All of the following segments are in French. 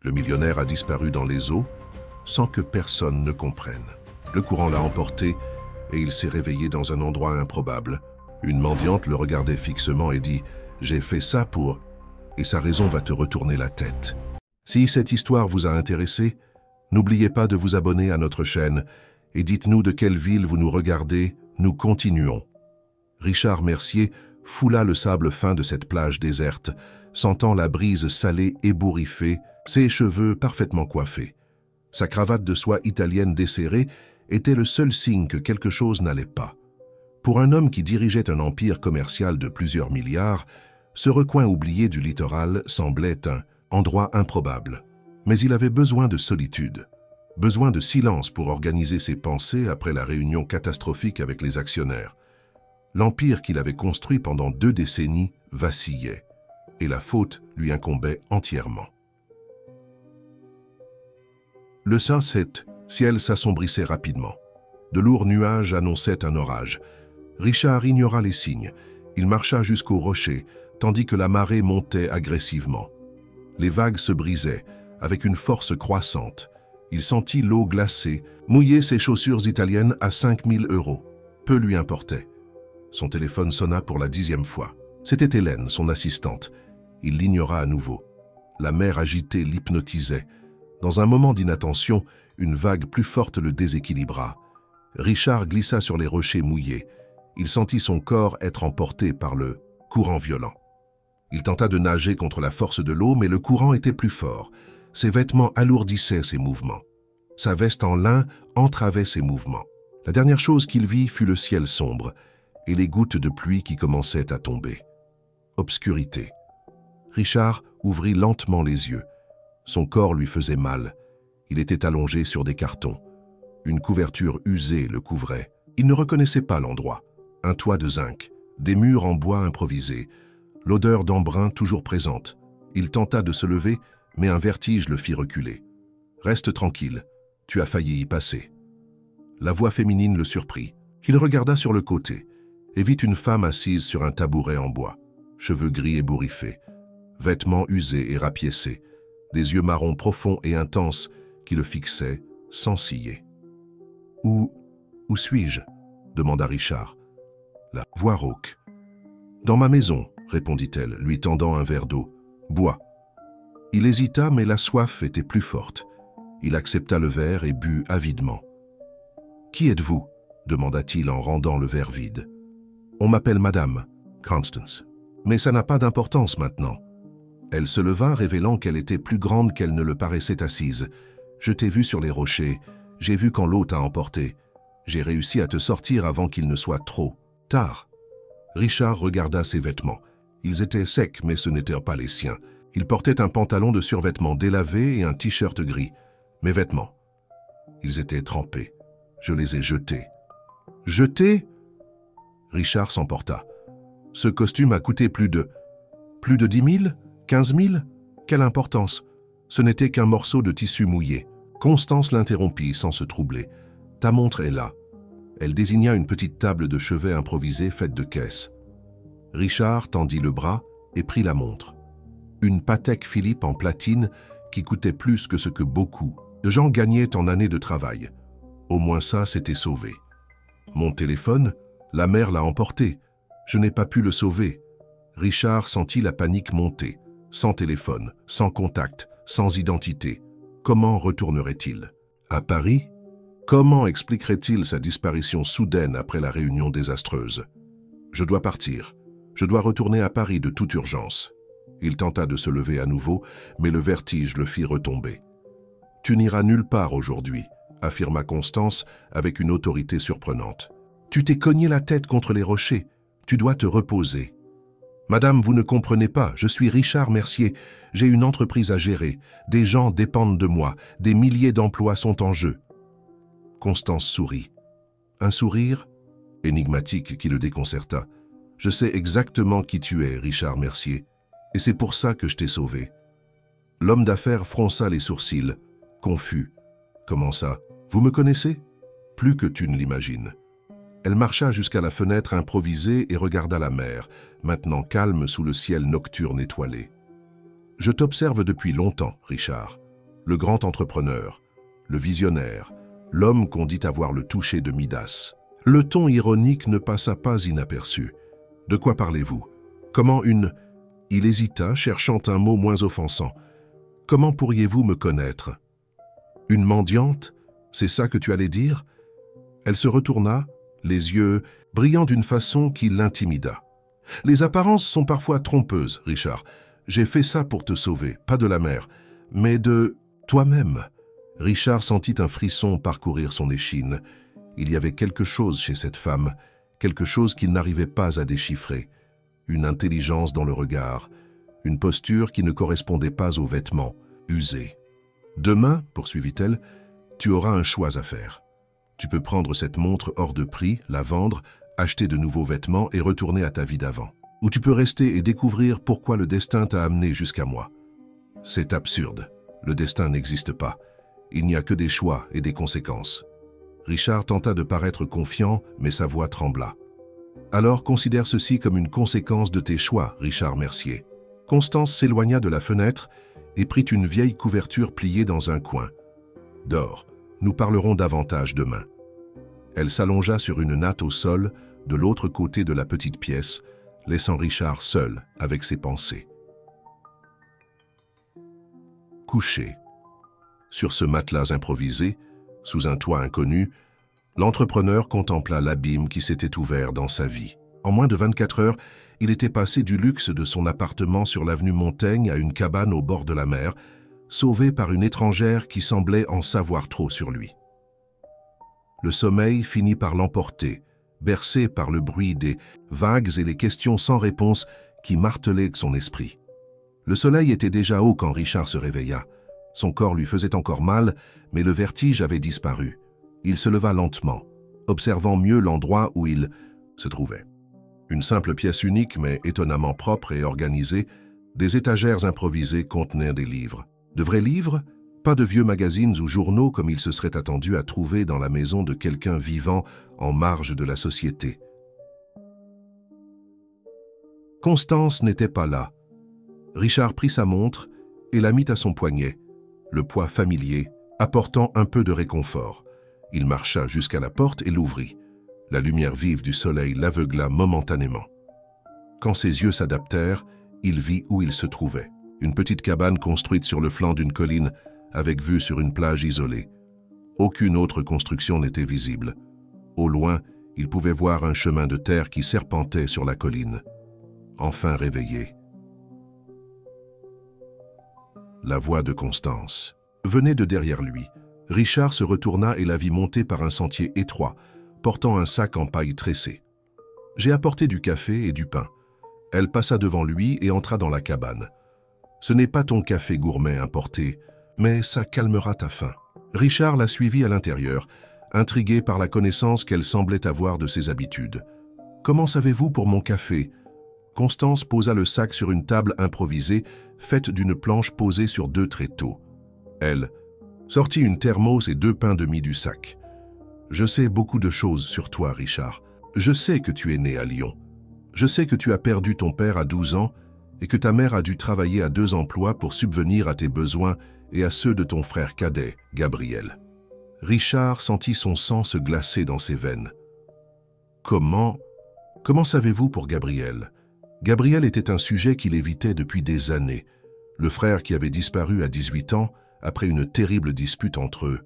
Le millionnaire a disparu dans les eaux sans que personne ne comprenne. Le courant l'a emporté et il s'est réveillé dans un endroit improbable. Une mendiante le regardait fixement et dit « J'ai fait ça pour… » et sa raison va te retourner la tête. Si cette histoire vous a intéressé, n'oubliez pas de vous abonner à notre chaîne et dites-nous de quelle ville vous nous regardez, nous continuons. Richard Mercier foula le sable fin de cette plage déserte, sentant la brise salée ébouriffée, ses cheveux parfaitement coiffés. Sa cravate de soie italienne desserrée était le seul signe que quelque chose n'allait pas. Pour un homme qui dirigeait un empire commercial de plusieurs milliards, ce recoin oublié du littoral semblait un endroit improbable. Mais il avait besoin de solitude, besoin de silence pour organiser ses pensées après la réunion catastrophique avec les actionnaires. L'empire qu'il avait construit pendant 2 décennies vacillait, et la faute lui incombait entièrement. Le ciel s'assombrissait rapidement. De lourds nuages annonçaient un orage. Richard ignora les signes. Il marcha jusqu'au rocher, tandis que la marée montait agressivement. Les vagues se brisaient, avec une force croissante. Il sentit l'eau glacée, mouiller ses chaussures italiennes à 5 000 €. Peu lui importait. Son téléphone sonna pour la 10e fois. C'était Hélène, son assistante. Il l'ignora à nouveau. La mer agitée l'hypnotisait. Dans un moment d'inattention, une vague plus forte le déséquilibra. Richard glissa sur les rochers mouillés. Il sentit son corps être emporté par le courant violent. Il tenta de nager contre la force de l'eau, mais le courant était plus fort. Ses vêtements alourdissaient ses mouvements. Sa veste en lin entravait ses mouvements. La dernière chose qu'il vit fut le ciel sombre et les gouttes de pluie qui commençaient à tomber. Obscurité. Richard ouvrit lentement les yeux. Son corps lui faisait mal. Il était allongé sur des cartons. Une couverture usée le couvrait. Il ne reconnaissait pas l'endroit. Un toit de zinc, des murs en bois improvisés, l'odeur d'embrun toujours présente. Il tenta de se lever, mais un vertige le fit reculer. « Reste tranquille, tu as failli y passer. » La voix féminine le surprit. Il regarda sur le côté et vit une femme assise sur un tabouret en bois, cheveux gris ébouriffés, vêtements usés et rapiécés, des yeux marrons profonds et intenses qui le fixaient sans ciller. « Où suis-je » demanda Richard. La voix rauque. « Dans ma maison » répondit-elle, lui tendant un verre d'eau. « Bois. » Il hésita, mais la soif était plus forte. Il accepta le verre et but avidement. « Qui êtes-vous » demanda-t-il en rendant le verre vide. « On m'appelle Madame Constance. Mais ça n'a pas d'importance maintenant. » Elle se leva, révélant qu'elle était plus grande qu'elle ne le paraissait assise. « Je t'ai vu sur les rochers. J'ai vu quand l'eau t'a emporté. J'ai réussi à te sortir avant qu'il ne soit trop tard. » Richard regarda ses vêtements. Ils étaient secs, mais ce n'étaient pas les siens. Il portait un pantalon de survêtement délavé et un t-shirt gris. Mes vêtements. Ils étaient trempés. Je les ai jetés. « Jetés ?» Richard s'emporta. « Ce costume a coûté plus de 10 000 15 000 Quelle importance? Ce n'était qu'un morceau de tissu mouillé. » Constance l'interrompit sans se troubler. « Ta montre est là. » Elle désigna une petite table de chevet improvisée faite de caisses. Richard tendit le bras et prit la montre. Une Patek Philippe en platine qui coûtait plus que ce que beaucoup de gens gagnaient en années de travail. Au moins ça, c'était sauvé. Mon téléphone, la mer l'a emporté. Je n'ai pas pu le sauver. Richard sentit la panique monter. Sans téléphone, sans contact, sans identité. Comment retournerait-il? À Paris? Comment expliquerait-il sa disparition soudaine après la réunion désastreuse? Je dois partir. Je dois retourner à Paris de toute urgence. Il tenta de se lever à nouveau, mais le vertige le fit retomber. « Tu n'iras nulle part aujourd'hui », affirma Constance avec une autorité surprenante. « Tu t'es cogné la tête contre les rochers. Tu dois te reposer. »« Madame, vous ne comprenez pas. Je suis Richard Mercier. J'ai une entreprise à gérer. Des gens dépendent de moi. Des milliers d'emplois sont en jeu. » Constance sourit. Un sourire énigmatique qui le déconcerta. « Je sais exactement qui tu es, Richard Mercier, et c'est pour ça que je t'ai sauvé. » L'homme d'affaires fronça les sourcils, confus. « Comment ça? Vous me connaissez? » « Plus que tu ne l'imagines. » Elle marcha jusqu'à la fenêtre improvisée et regarda la mer, maintenant calme sous le ciel nocturne étoilé. « Je t'observe depuis longtemps, Richard. le grand entrepreneur, le visionnaire, l'homme qu'on dit avoir le toucher de Midas. Le ton ironique ne passa pas inaperçu. De quoi parlez-vous? Comment une... Il hésita, cherchant un mot moins offensant. Comment pourriez-vous me connaître? Une mendiante? C'est ça que tu allais dire? Elle se retourna, les yeux brillant d'une façon qui l'intimida. Les apparences sont parfois trompeuses, Richard. J'ai fait ça pour te sauver, pas de la mer, mais de toi-même. Richard sentit un frisson parcourir son échine. Il y avait quelque chose chez cette femme, quelque chose qu'il n'arrivait pas à déchiffrer. Une intelligence dans le regard, une posture qui ne correspondait pas aux vêtements, usés. Demain, poursuivit-elle, tu auras un choix à faire. Tu peux prendre cette montre hors de prix, la vendre, acheter de nouveaux vêtements et retourner à ta vie d'avant. Ou tu peux rester et découvrir pourquoi le destin t'a amené jusqu'à moi. C'est absurde. Le destin n'existe pas. Il n'y a que des choix et des conséquences. Richard tenta de paraître confiant, mais sa voix trembla. Alors considère ceci comme une conséquence de tes choix, Richard Mercier. Constance s'éloigna de la fenêtre et prit une vieille couverture pliée dans un coin. Dors, nous parlerons davantage demain. Elle s'allongea sur une natte au sol, de l'autre côté de la petite pièce, laissant Richard seul avec ses pensées. Couché. Sur ce matelas improvisé, sous un toit inconnu, l'entrepreneur contempla l'abîme qui s'était ouvert dans sa vie. En moins de 24 heures, il était passé du luxe de son appartement sur l'avenue Montaigne à une cabane au bord de la mer, sauvé par une étrangère qui semblait en savoir trop sur lui. Le sommeil finit par l'emporter, bercé par le bruit des vagues et les questions sans réponse qui martelaient son esprit. Le soleil était déjà haut quand Richard se réveilla. Son corps lui faisait encore mal, mais le vertige avait disparu. Il se leva lentement, observant mieux l'endroit où il se trouvait. Une simple pièce unique, mais étonnamment propre et organisée, des étagères improvisées contenaient des livres. De vrais livres? Pas de vieux magazines ou journaux comme il se serait attendu à trouver dans la maison de quelqu'un vivant en marge de la société. Constance n'était pas là. Richard prit sa montre et la mit à son poignet, le poids familier, apportant un peu de réconfort. Il marcha jusqu'à la porte et l'ouvrit. La lumière vive du soleil l'aveugla momentanément. Quand ses yeux s'adaptèrent, il vit où il se trouvait. Une petite cabane construite sur le flanc d'une colline, avec vue sur une plage isolée. Aucune autre construction n'était visible. Au loin, il pouvait voir un chemin de terre qui serpentait sur la colline. Enfin réveillé. La voix de Constance venait de derrière lui. Richard se retourna et la vit monter par un sentier étroit, portant un sac en paille tressée. « J'ai apporté du café et du pain. » Elle passa devant lui et entra dans la cabane. « Ce n'est pas ton café gourmet importé, mais ça calmera ta faim. » Richard la suivit à l'intérieur, intrigué par la connaissance qu'elle semblait avoir de ses habitudes. « Comment savez-vous pour mon café ?» Constance posa le sac sur une table improvisée, faite d'une planche posée sur 2 tréteaux. Elle sortit une thermos et 2 pains de mie du sac. « Je sais beaucoup de choses sur toi, Richard. Je sais que tu es né à Lyon. Je sais que tu as perdu ton père à 12 ans et que ta mère a dû travailler à 2 emplois pour subvenir à tes besoins et à ceux de ton frère cadet, Gabriel. » Richard sentit son sang se glacer dans ses veines. « Comment savez-vous pour Gabriel ?» Gabriel était un sujet qu'il évitait depuis des années. Le frère qui avait disparu à 18 ans après une terrible dispute entre eux.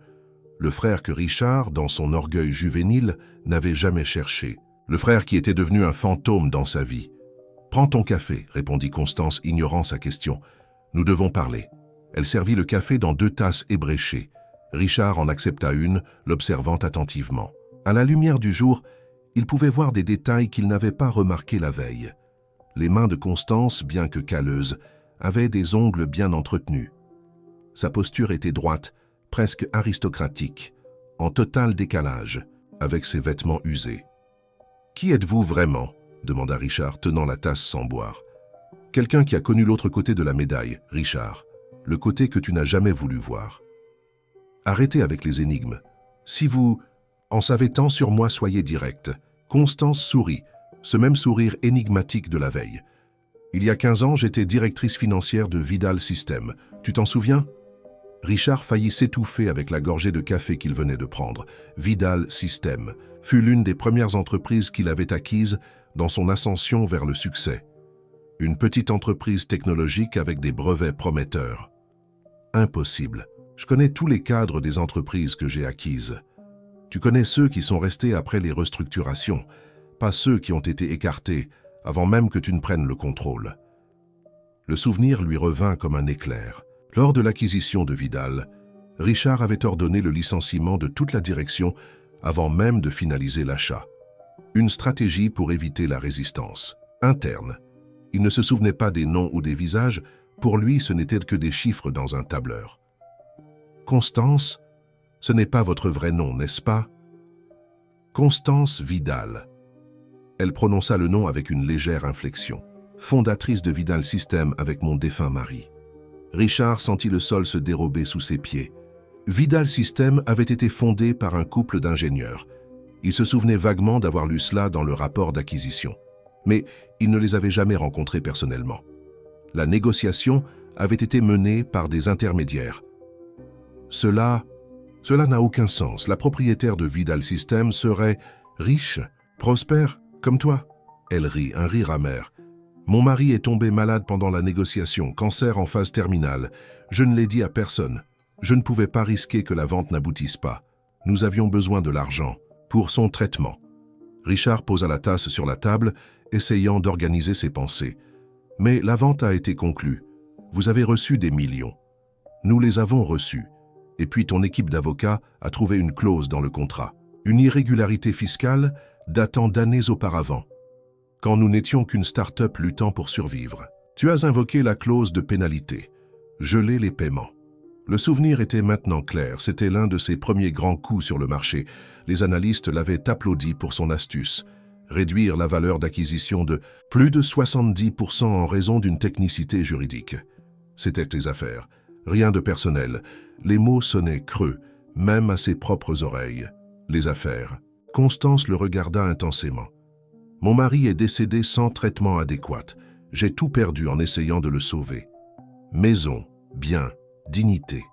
Le frère que Richard, dans son orgueil juvénile, n'avait jamais cherché. Le frère qui était devenu un fantôme dans sa vie. « Prends ton café », répondit Constance, ignorant sa question. « Nous devons parler. » Elle servit le café dans 2 tasses ébréchées. Richard en accepta une, l'observant attentivement. À la lumière du jour, il pouvait voir des détails qu'il n'avait pas remarqués la veille. Les mains de Constance, bien que calleuses, avaient des ongles bien entretenus. Sa posture était droite, presque aristocratique, en total décalage, avec ses vêtements usés. « Qui êtes-vous vraiment ?» demanda Richard, tenant la tasse sans boire. « Quelqu'un qui a connu l'autre côté de la médaille, Richard, le côté que tu n'as jamais voulu voir. Arrêtez avec les énigmes. Si vous en savez tant sur moi, soyez direct. » Constance sourit, ce même sourire énigmatique de la veille. « Il y a 15 ans, j'étais directrice financière de Vidal System. Tu t'en souviens ?» Richard faillit s'étouffer avec la gorgée de café qu'il venait de prendre. Vidal System fut l'une des premières entreprises qu'il avait acquises dans son ascension vers le succès. Une petite entreprise technologique avec des brevets prometteurs. Impossible. Je connais tous les cadres des entreprises que j'ai acquises. Tu connais ceux qui sont restés après les restructurations, pas ceux qui ont été écartés avant même que tu ne prennes le contrôle. Le souvenir lui revint comme un éclair. Lors de l'acquisition de Vidal, Richard avait ordonné le licenciement de toute la direction avant même de finaliser l'achat. Une stratégie pour éviter la résistance. Interne. Il ne se souvenait pas des noms ou des visages, pour lui ce n'étaient que des chiffres dans un tableur. Constance, ce n'est pas votre vrai nom, n'est-ce pas? Constance Vidal. Elle prononça le nom avec une légère inflexion. Fondatrice de Vidal System avec mon défunt mari. Richard sentit le sol se dérober sous ses pieds. Vidal System avait été fondé par un couple d'ingénieurs. Il se souvenait vaguement d'avoir lu cela dans le rapport d'acquisition. Mais il ne les avait jamais rencontrés personnellement. La négociation avait été menée par des intermédiaires. Cela n'a aucun sens. La propriétaire de Vidal System serait riche, prospère, comme toi. Elle rit, un rire amer. Mon mari est tombé malade pendant la négociation, cancer en phase terminale. Je ne l'ai dit à personne. Je ne pouvais pas risquer que la vente n'aboutisse pas. Nous avions besoin de l'argent pour son traitement. Richard posa la tasse sur la table, essayant d'organiser ses pensées. Mais la vente a été conclue. Vous avez reçu des millions. Nous les avons reçus. Et puis ton équipe d'avocats a trouvé une clause dans le contrat. Une irrégularité fiscale datant d'années auparavant, quand nous n'étions qu'une start-up luttant pour survivre. Tu as invoqué la clause de pénalité, gelé les paiements. Le souvenir était maintenant clair, c'était l'un de ses premiers grands coups sur le marché. Les analystes l'avaient applaudi pour son astuce. Réduire la valeur d'acquisition de plus de 70% en raison d'une technicité juridique. C'était les affaires. Rien de personnel. Les mots sonnaient creux, même à ses propres oreilles. Les affaires. Constance le regarda intensément. Mon mari est décédé sans traitement adéquat. J'ai tout perdu en essayant de le sauver. Maison, biens, dignité.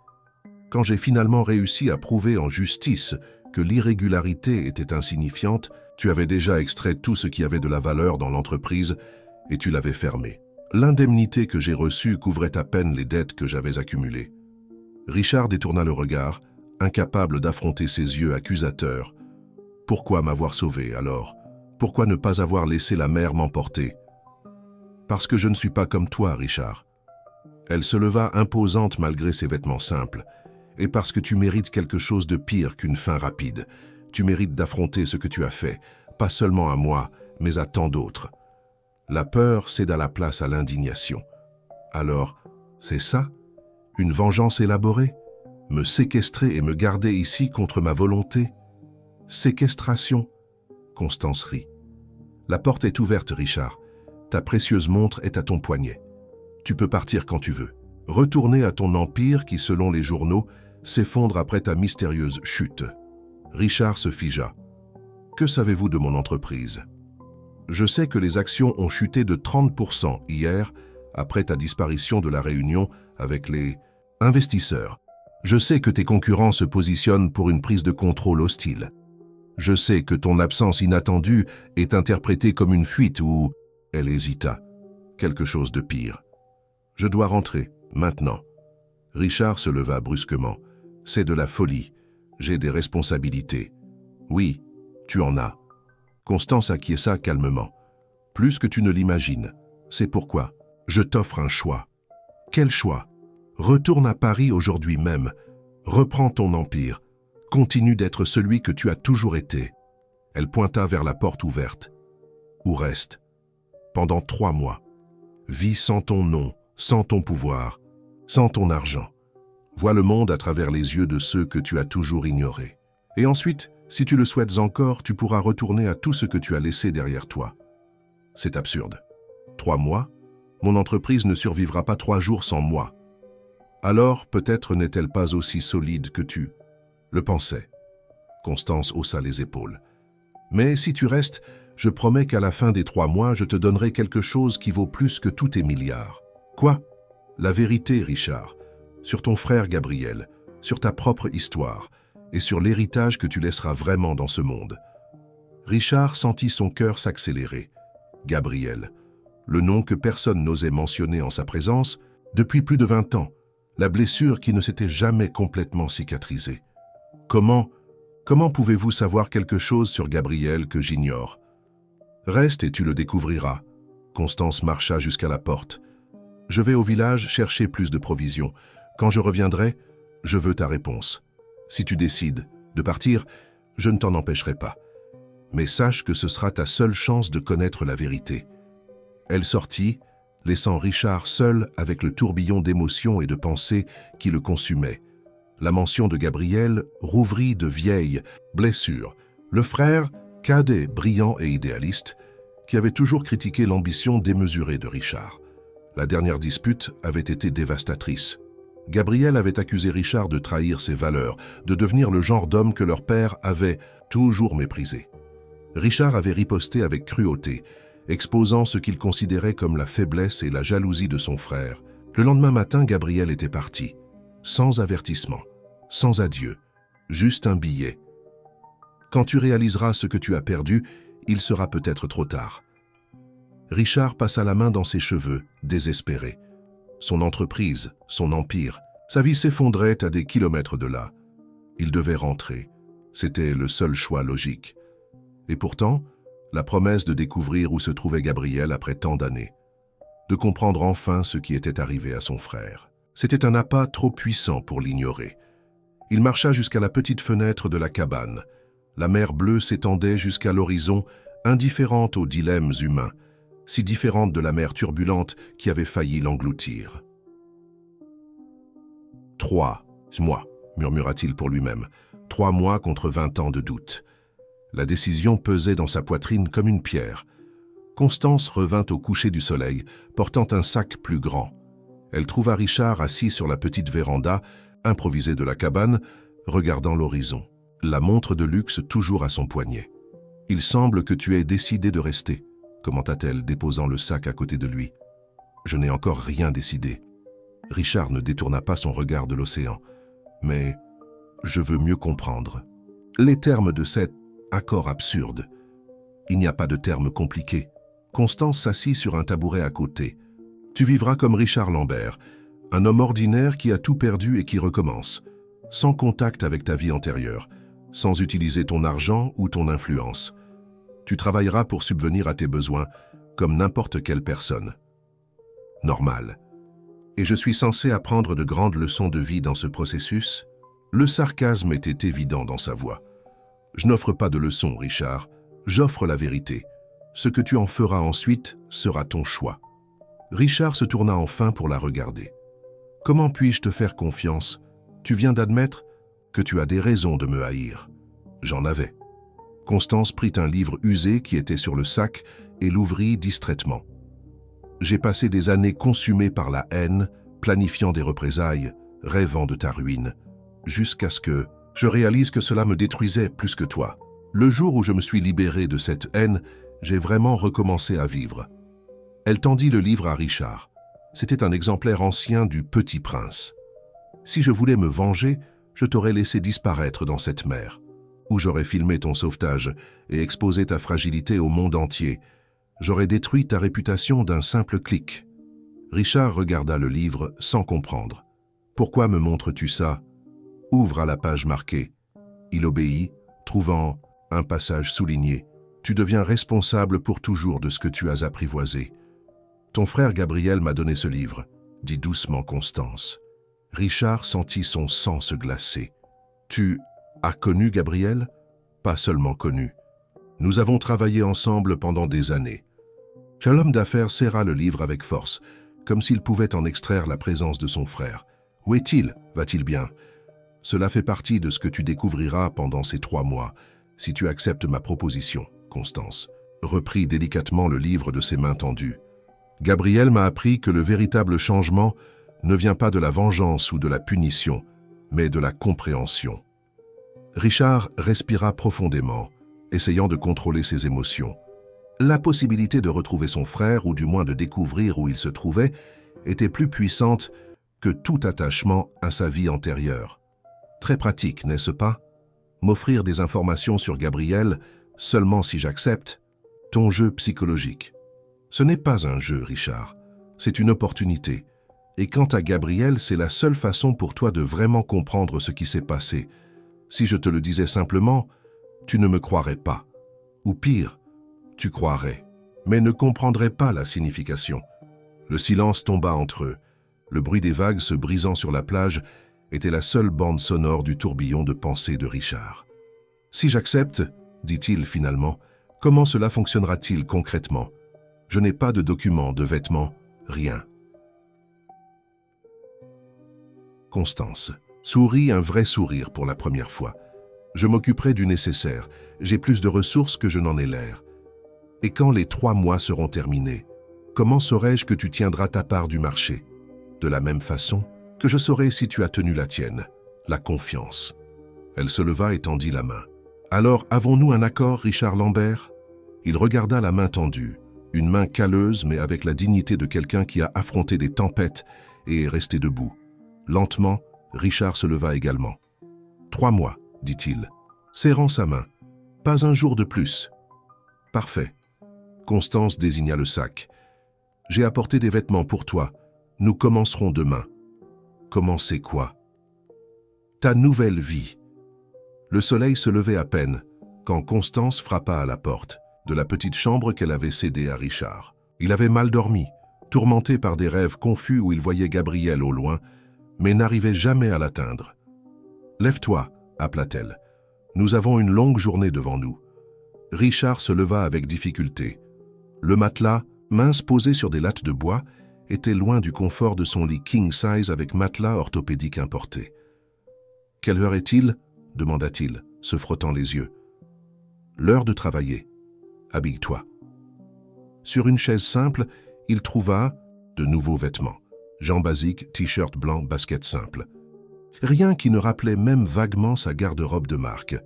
Quand j'ai finalement réussi à prouver en justice que l'irrégularité était insignifiante, tu avais déjà extrait tout ce qui avait de la valeur dans l'entreprise et tu l'avais fermée. L'indemnité que j'ai reçue couvrait à peine les dettes que j'avais accumulées. Richard détourna le regard, incapable d'affronter ses yeux accusateurs. Pourquoi m'avoir sauvé alors? Pourquoi ne pas avoir laissé la mer m'emporter? Parce que je ne suis pas comme toi, Richard. Elle se leva imposante malgré ses vêtements simples. Et parce que tu mérites quelque chose de pire qu'une fin rapide. Tu mérites d'affronter ce que tu as fait, pas seulement à moi, mais à tant d'autres. La peur céda la place à l'indignation. Alors, c'est ça? Une vengeance élaborée? Me séquestrer et me garder ici contre ma volonté? Séquestration? Constance rit. La porte est ouverte, Richard. Ta précieuse montre est à ton poignet. Tu peux partir quand tu veux. Retourner à ton empire qui, selon les journaux, s'effondre après ta mystérieuse chute. Richard se figea. Que savez-vous de mon entreprise? Je sais que les actions ont chuté de 30% hier, après ta disparition de la réunion avec les investisseurs. Je sais que tes concurrents se positionnent pour une prise de contrôle hostile. Je sais que ton absence inattendue est interprétée comme une fuite ou... Elle hésita. Quelque chose de pire. Je dois rentrer, maintenant. Richard se leva brusquement. C'est de la folie. J'ai des responsabilités. Oui, tu en as. Constance acquiesça calmement. Plus que tu ne l'imagines. C'est pourquoi je t'offre un choix. Quel choix? Retourne à Paris aujourd'hui même. Reprends ton empire. Continue d'être celui que tu as toujours été. Elle pointa vers la porte ouverte. Ou reste. Pendant 3 mois. Vis sans ton nom, sans ton pouvoir, sans ton argent. Vois le monde à travers les yeux de ceux que tu as toujours ignorés. Et ensuite, si tu le souhaites encore, tu pourras retourner à tout ce que tu as laissé derrière toi. C'est absurde. 3 mois? Mon entreprise ne survivra pas 3 jours sans moi. Alors, peut-être n'est-elle pas aussi solide que tu le pensais. Constance haussa les épaules. Mais si tu restes, je promets qu'à la fin des 3 mois, je te donnerai quelque chose qui vaut plus que tous tes milliards. Quoi? La vérité, Richard. sur ton frère Gabriel, sur ta propre histoire et sur l'héritage que tu laisseras vraiment dans ce monde. Richard sentit son cœur s'accélérer. Gabriel, le nom que personne n'osait mentionner en sa présence, depuis plus de 20 ans, la blessure qui ne s'était jamais complètement cicatrisée. Comment pouvez-vous savoir quelque chose sur Gabriel que j'ignore? Reste et tu le découvriras. Constance marcha jusqu'à la porte. Je vais au village chercher plus de provisions. Quand je reviendrai, je veux ta réponse. Si tu décides de partir, je ne t'en empêcherai pas. Mais sache que ce sera ta seule chance de connaître la vérité. Elle sortit, laissant Richard seul avec le tourbillon d'émotions et de pensées qui le consumait. La mention de Gabriel rouvrit de vieilles blessures. Le frère, cadet, brillant et idéaliste, qui avait toujours critiqué l'ambition démesurée de Richard. La dernière dispute avait été dévastatrice. Gabriel avait accusé Richard de trahir ses valeurs, de devenir le genre d'homme que leur père avait toujours méprisé. Richard avait riposté avec cruauté, exposant ce qu'il considérait comme la faiblesse et la jalousie de son frère. Le lendemain matin, Gabriel était parti, sans avertissement, sans adieu, juste un billet. Quand tu réaliseras ce que tu as perdu, il sera peut-être trop tard. Richard passa la main dans ses cheveux, désespéré. Son entreprise, son empire, sa vie s'effondrait à des kilomètres de là. Il devait rentrer. C'était le seul choix logique. Et pourtant, la promesse de découvrir où se trouvait Gabriel après tant d'années, de comprendre enfin ce qui était arrivé à son frère. C'était un appât trop puissant pour l'ignorer. Il marcha jusqu'à la petite fenêtre de la cabane. La mer bleue s'étendait jusqu'à l'horizon, indifférente aux dilemmes humains, si différente de la mer turbulente qui avait failli l'engloutir. « 3 mois, murmura-t-il pour lui-même. 3 mois contre 20 ans de doute. La décision pesait dans sa poitrine comme une pierre. Constance revint au coucher du soleil, portant un sac plus grand. Elle trouva Richard assis sur la petite véranda, improvisée de la cabane, regardant l'horizon. La montre de luxe toujours à son poignet. « Il semble que tu aies décidé de rester », commenta-t-elle, déposant le sac à côté de lui. « Je n'ai encore rien décidé. » Richard ne détourna pas son regard de l'océan. « Mais je veux mieux comprendre. Les termes de cet accord absurde. Il n'y a pas de termes compliqués. » Constance s'assit sur un tabouret à côté. « Tu vivras comme Richard Lambert, un homme ordinaire qui a tout perdu et qui recommence, sans contact avec ta vie antérieure, sans utiliser ton argent ou ton influence. Tu travailleras pour subvenir à tes besoins, comme n'importe quelle personne. Normal. Et je suis censé apprendre de grandes leçons de vie dans ce processus ?» Le sarcasme était évident dans sa voix. « Je n'offre pas de leçons, Richard. J'offre la vérité. Ce que tu en feras ensuite sera ton choix. » Richard se tourna enfin pour la regarder. « Comment puis-je te faire confiance? Tu viens d'admettre que tu as des raisons de me haïr. » J'en avais. Constance prit un livre usé qui était sur le sac et l'ouvrit distraitement. « J'ai passé des années consumées par la haine, planifiant des représailles, rêvant de ta ruine, jusqu'à ce que je réalise que cela me détruisait plus que toi. Le jour où je me suis libéré de cette haine, j'ai vraiment recommencé à vivre. » Elle tendit le livre à Richard. C'était un exemplaire ancien du Petit Prince. « Si je voulais me venger, je t'aurais laissé disparaître dans cette mer, où j'aurais filmé ton sauvetage et exposé ta fragilité au monde entier. J'aurais détruit ta réputation d'un simple clic. » Richard regarda le livre sans comprendre. « Pourquoi me montres-tu ça? Ouvre à la page marquée. » Il obéit, trouvant un passage souligné. « Tu deviens responsable pour toujours de ce que tu as apprivoisé. » « Ton frère Gabriel m'a donné ce livre, » dit doucement Constance. Richard sentit son sang se glacer. « Tu as connu Gabriel? » ?»« Pas seulement connu. Nous avons travaillé ensemble pendant des années. » L'homme d'affaires serra le livre avec force, comme s'il pouvait en extraire la présence de son frère. « Où est-il? Va-t-il bien? Cela fait partie de ce que tu découvriras pendant ces 3 mois, si tu acceptes ma proposition, Constance. » Reprit délicatement le livre de ses mains tendues. « Gabriel m'a appris que le véritable changement ne vient pas de la vengeance ou de la punition, mais de la compréhension. » Richard respira profondément, essayant de contrôler ses émotions. La possibilité de retrouver son frère, ou du moins de découvrir où il se trouvait, était plus puissante que tout attachement à sa vie antérieure. Très pratique, n'est-ce pas? M'offrir des informations sur Gabriel seulement si j'accepte ton jeu psychologique. Ce n'est pas un jeu, Richard. C'est une opportunité. Et quant à Gabriel, c'est la seule façon pour toi de vraiment comprendre ce qui s'est passé. Si je te le disais simplement, tu ne me croirais pas. Ou pire, tu croirais, mais ne comprendrais pas la signification. Le silence tomba entre eux. Le bruit des vagues se brisant sur la plage était la seule bande sonore du tourbillon de pensée de Richard. « Si j'accepte, dit-il finalement, comment cela fonctionnera-t-il concrètement? Je n'ai pas de documents, de vêtements, rien. » Constance sourit un vrai sourire pour la première fois. « Je m'occuperai du nécessaire. J'ai plus de ressources que je n'en ai l'air. Et quand les 3 mois seront terminés, comment saurai-je que tu tiendras ta part du marché? De la même façon que je saurai si tu as tenu la tienne, la confiance. » Elle se leva et tendit la main. « Alors, avons-nous un accord, Richard Lambert ?» Il regarda la main tendue, une main calleuse mais avec la dignité de quelqu'un qui a affronté des tempêtes et est resté debout. Lentement, Richard se leva également. « 3 mois, dit-il, serrant sa main. « Pas un jour de plus. »« Parfait. » Constance désigna le sac. « J'ai apporté des vêtements pour toi. Nous commencerons demain. »« Commencer quoi ?»« Ta nouvelle vie. » Le soleil se levait à peine quand Constance frappa à la porte de la petite chambre qu'elle avait cédée à Richard. Il avait mal dormi, tourmenté par des rêves confus où il voyait Gabriel au loin, mais n'arrivait jamais à l'atteindre. « Lève-toi » appela-t-elle. « Nous avons une longue journée devant nous. » Richard se leva avec difficulté. Le matelas, mince posé sur des lattes de bois, était loin du confort de son lit king size avec matelas orthopédique importé. « Quelle heure est-il » demanda-t-il, se frottant les yeux. « L'heure de travailler. Habille-toi. » Sur une chaise simple, il trouva de nouveaux vêtements. Jean basique, t-shirt blanc, basket simple. Rien qui ne rappelait même vaguement sa garde-robe de marque.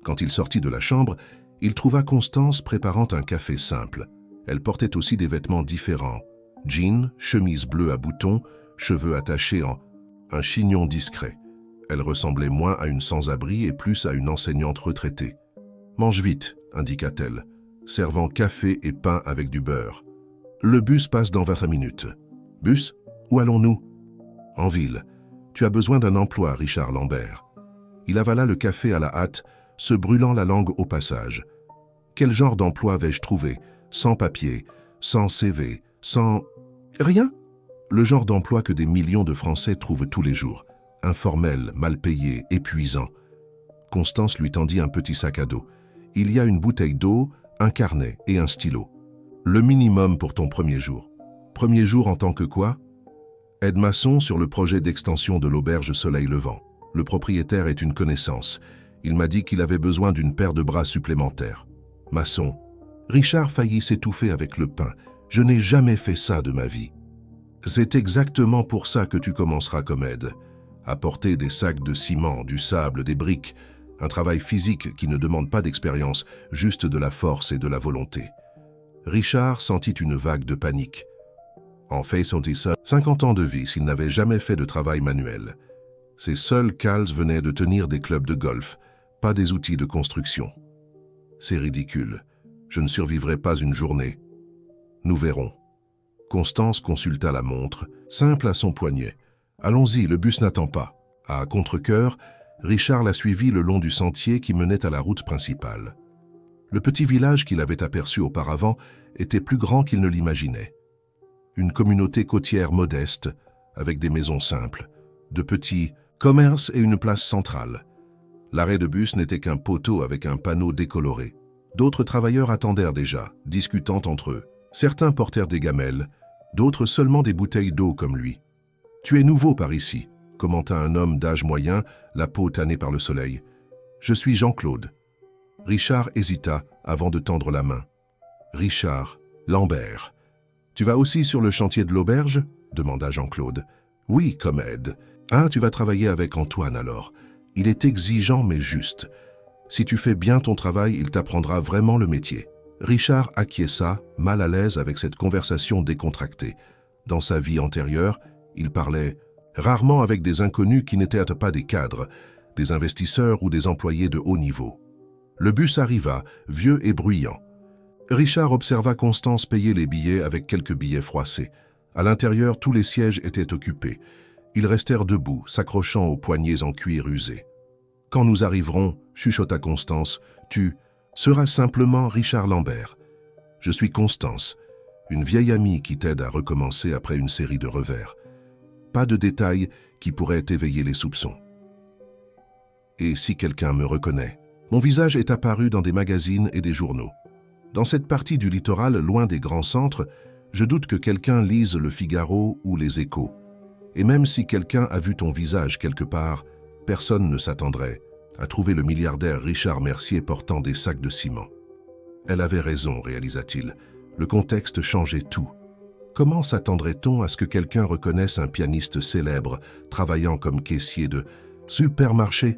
Quand il sortit de la chambre, il trouva Constance préparant un café simple. Elle portait aussi des vêtements différents. Jeans, chemise bleue à boutons, cheveux attachés en un chignon discret. Elle ressemblait moins à une sans-abri et plus à une enseignante retraitée. « Mange vite », indiqua-t-elle, servant café et pain avec du beurre. « Le bus passe dans 20 minutes. »« Bus? Où allons-nous ?»« En ville. Tu as besoin d'un emploi, Richard Lambert. » Il avala le café à la hâte, se brûlant la langue au passage. « Quel genre d'emploi vais-je trouver? Sans papier, sans CV, sans... rien? Le genre d'emploi que des millions de Français trouvent tous les jours. Informel, mal payé, épuisant. » Constance lui tendit un petit sac à dos. « Il y a une bouteille d'eau, un carnet et un stylo. Le minimum pour ton premier jour. » Premier jour en tant que quoi? Aide-maçon sur le projet d'extension de l'auberge Soleil Levant. Le propriétaire est une connaissance. Il m'a dit qu'il avait besoin d'une paire de bras supplémentaires. Maçon. Richard faillit s'étouffer avec le pain. Je n'ai jamais fait ça de ma vie. C'est exactement pour ça que tu commenceras comme aide. Apporter des sacs de ciment, du sable, des briques. Un travail physique qui ne demande pas d'expérience, juste de la force et de la volonté. Richard sentit une vague de panique. En fait, sentit ça 50 ans de vie s'il n'avait jamais fait de travail manuel. Ses seuls cals venaient de tenir des clubs de golf, pas des outils de construction. C'est ridicule. Je ne survivrai pas une journée. Nous verrons. Constance consulta la montre, simple à son poignet. Allons-y, le bus n'attend pas. À contre-cœur, Richard la suivit le long du sentier qui menait à la route principale. Le petit village qu'il avait aperçu auparavant était plus grand qu'il ne l'imaginait. Une communauté côtière modeste, avec des maisons simples, de petits commerces et une place centrale. L'arrêt de bus n'était qu'un poteau avec un panneau décoloré. D'autres travailleurs attendèrent déjà, discutant entre eux. Certains portèrent des gamelles, d'autres seulement des bouteilles d'eau comme lui. « Tu es nouveau par ici », commenta un homme d'âge moyen, la peau tannée par le soleil. « Je suis Jean-Claude. » Richard hésita avant de tendre la main. « Richard Lambert. Tu vas aussi sur le chantier de l'auberge » demanda Jean-Claude. « Oui, comme aide. »« Ah, tu vas travailler avec Antoine alors. Il est exigeant mais juste. Si tu fais bien ton travail, il t'apprendra vraiment le métier. » Richard acquiesça, mal à l'aise avec cette conversation décontractée. Dans sa vie antérieure, il parlait rarement avec des inconnus qui n'étaient pas des cadres, des investisseurs ou des employés de haut niveau. Le bus arriva, vieux et bruyant. Richard observa Constance payer les billets avec quelques billets froissés. À l'intérieur, tous les sièges étaient occupés. Ils restèrent debout, s'accrochant aux poignées en cuir usé. « Quand nous arriverons, chuchota Constance, tu seras simplement Richard Lambert. Je suis Constance, une vieille amie qui t'aide à recommencer après une série de revers. Pas de détails qui pourraient éveiller les soupçons. Et si quelqu'un me reconnaît, mon visage est apparu dans des magazines et des journaux. Dans cette partie du littoral, loin des grands centres, je doute que quelqu'un lise Le Figaro ou Les Échos. Et même si quelqu'un a vu ton visage quelque part, personne ne s'attendrait à trouver le milliardaire Richard Mercier portant des sacs de ciment. » Elle avait raison, réalisa-t-il. Le contexte changeait tout. Comment s'attendrait-on à ce que quelqu'un reconnaisse un pianiste célèbre travaillant comme caissier de supermarché?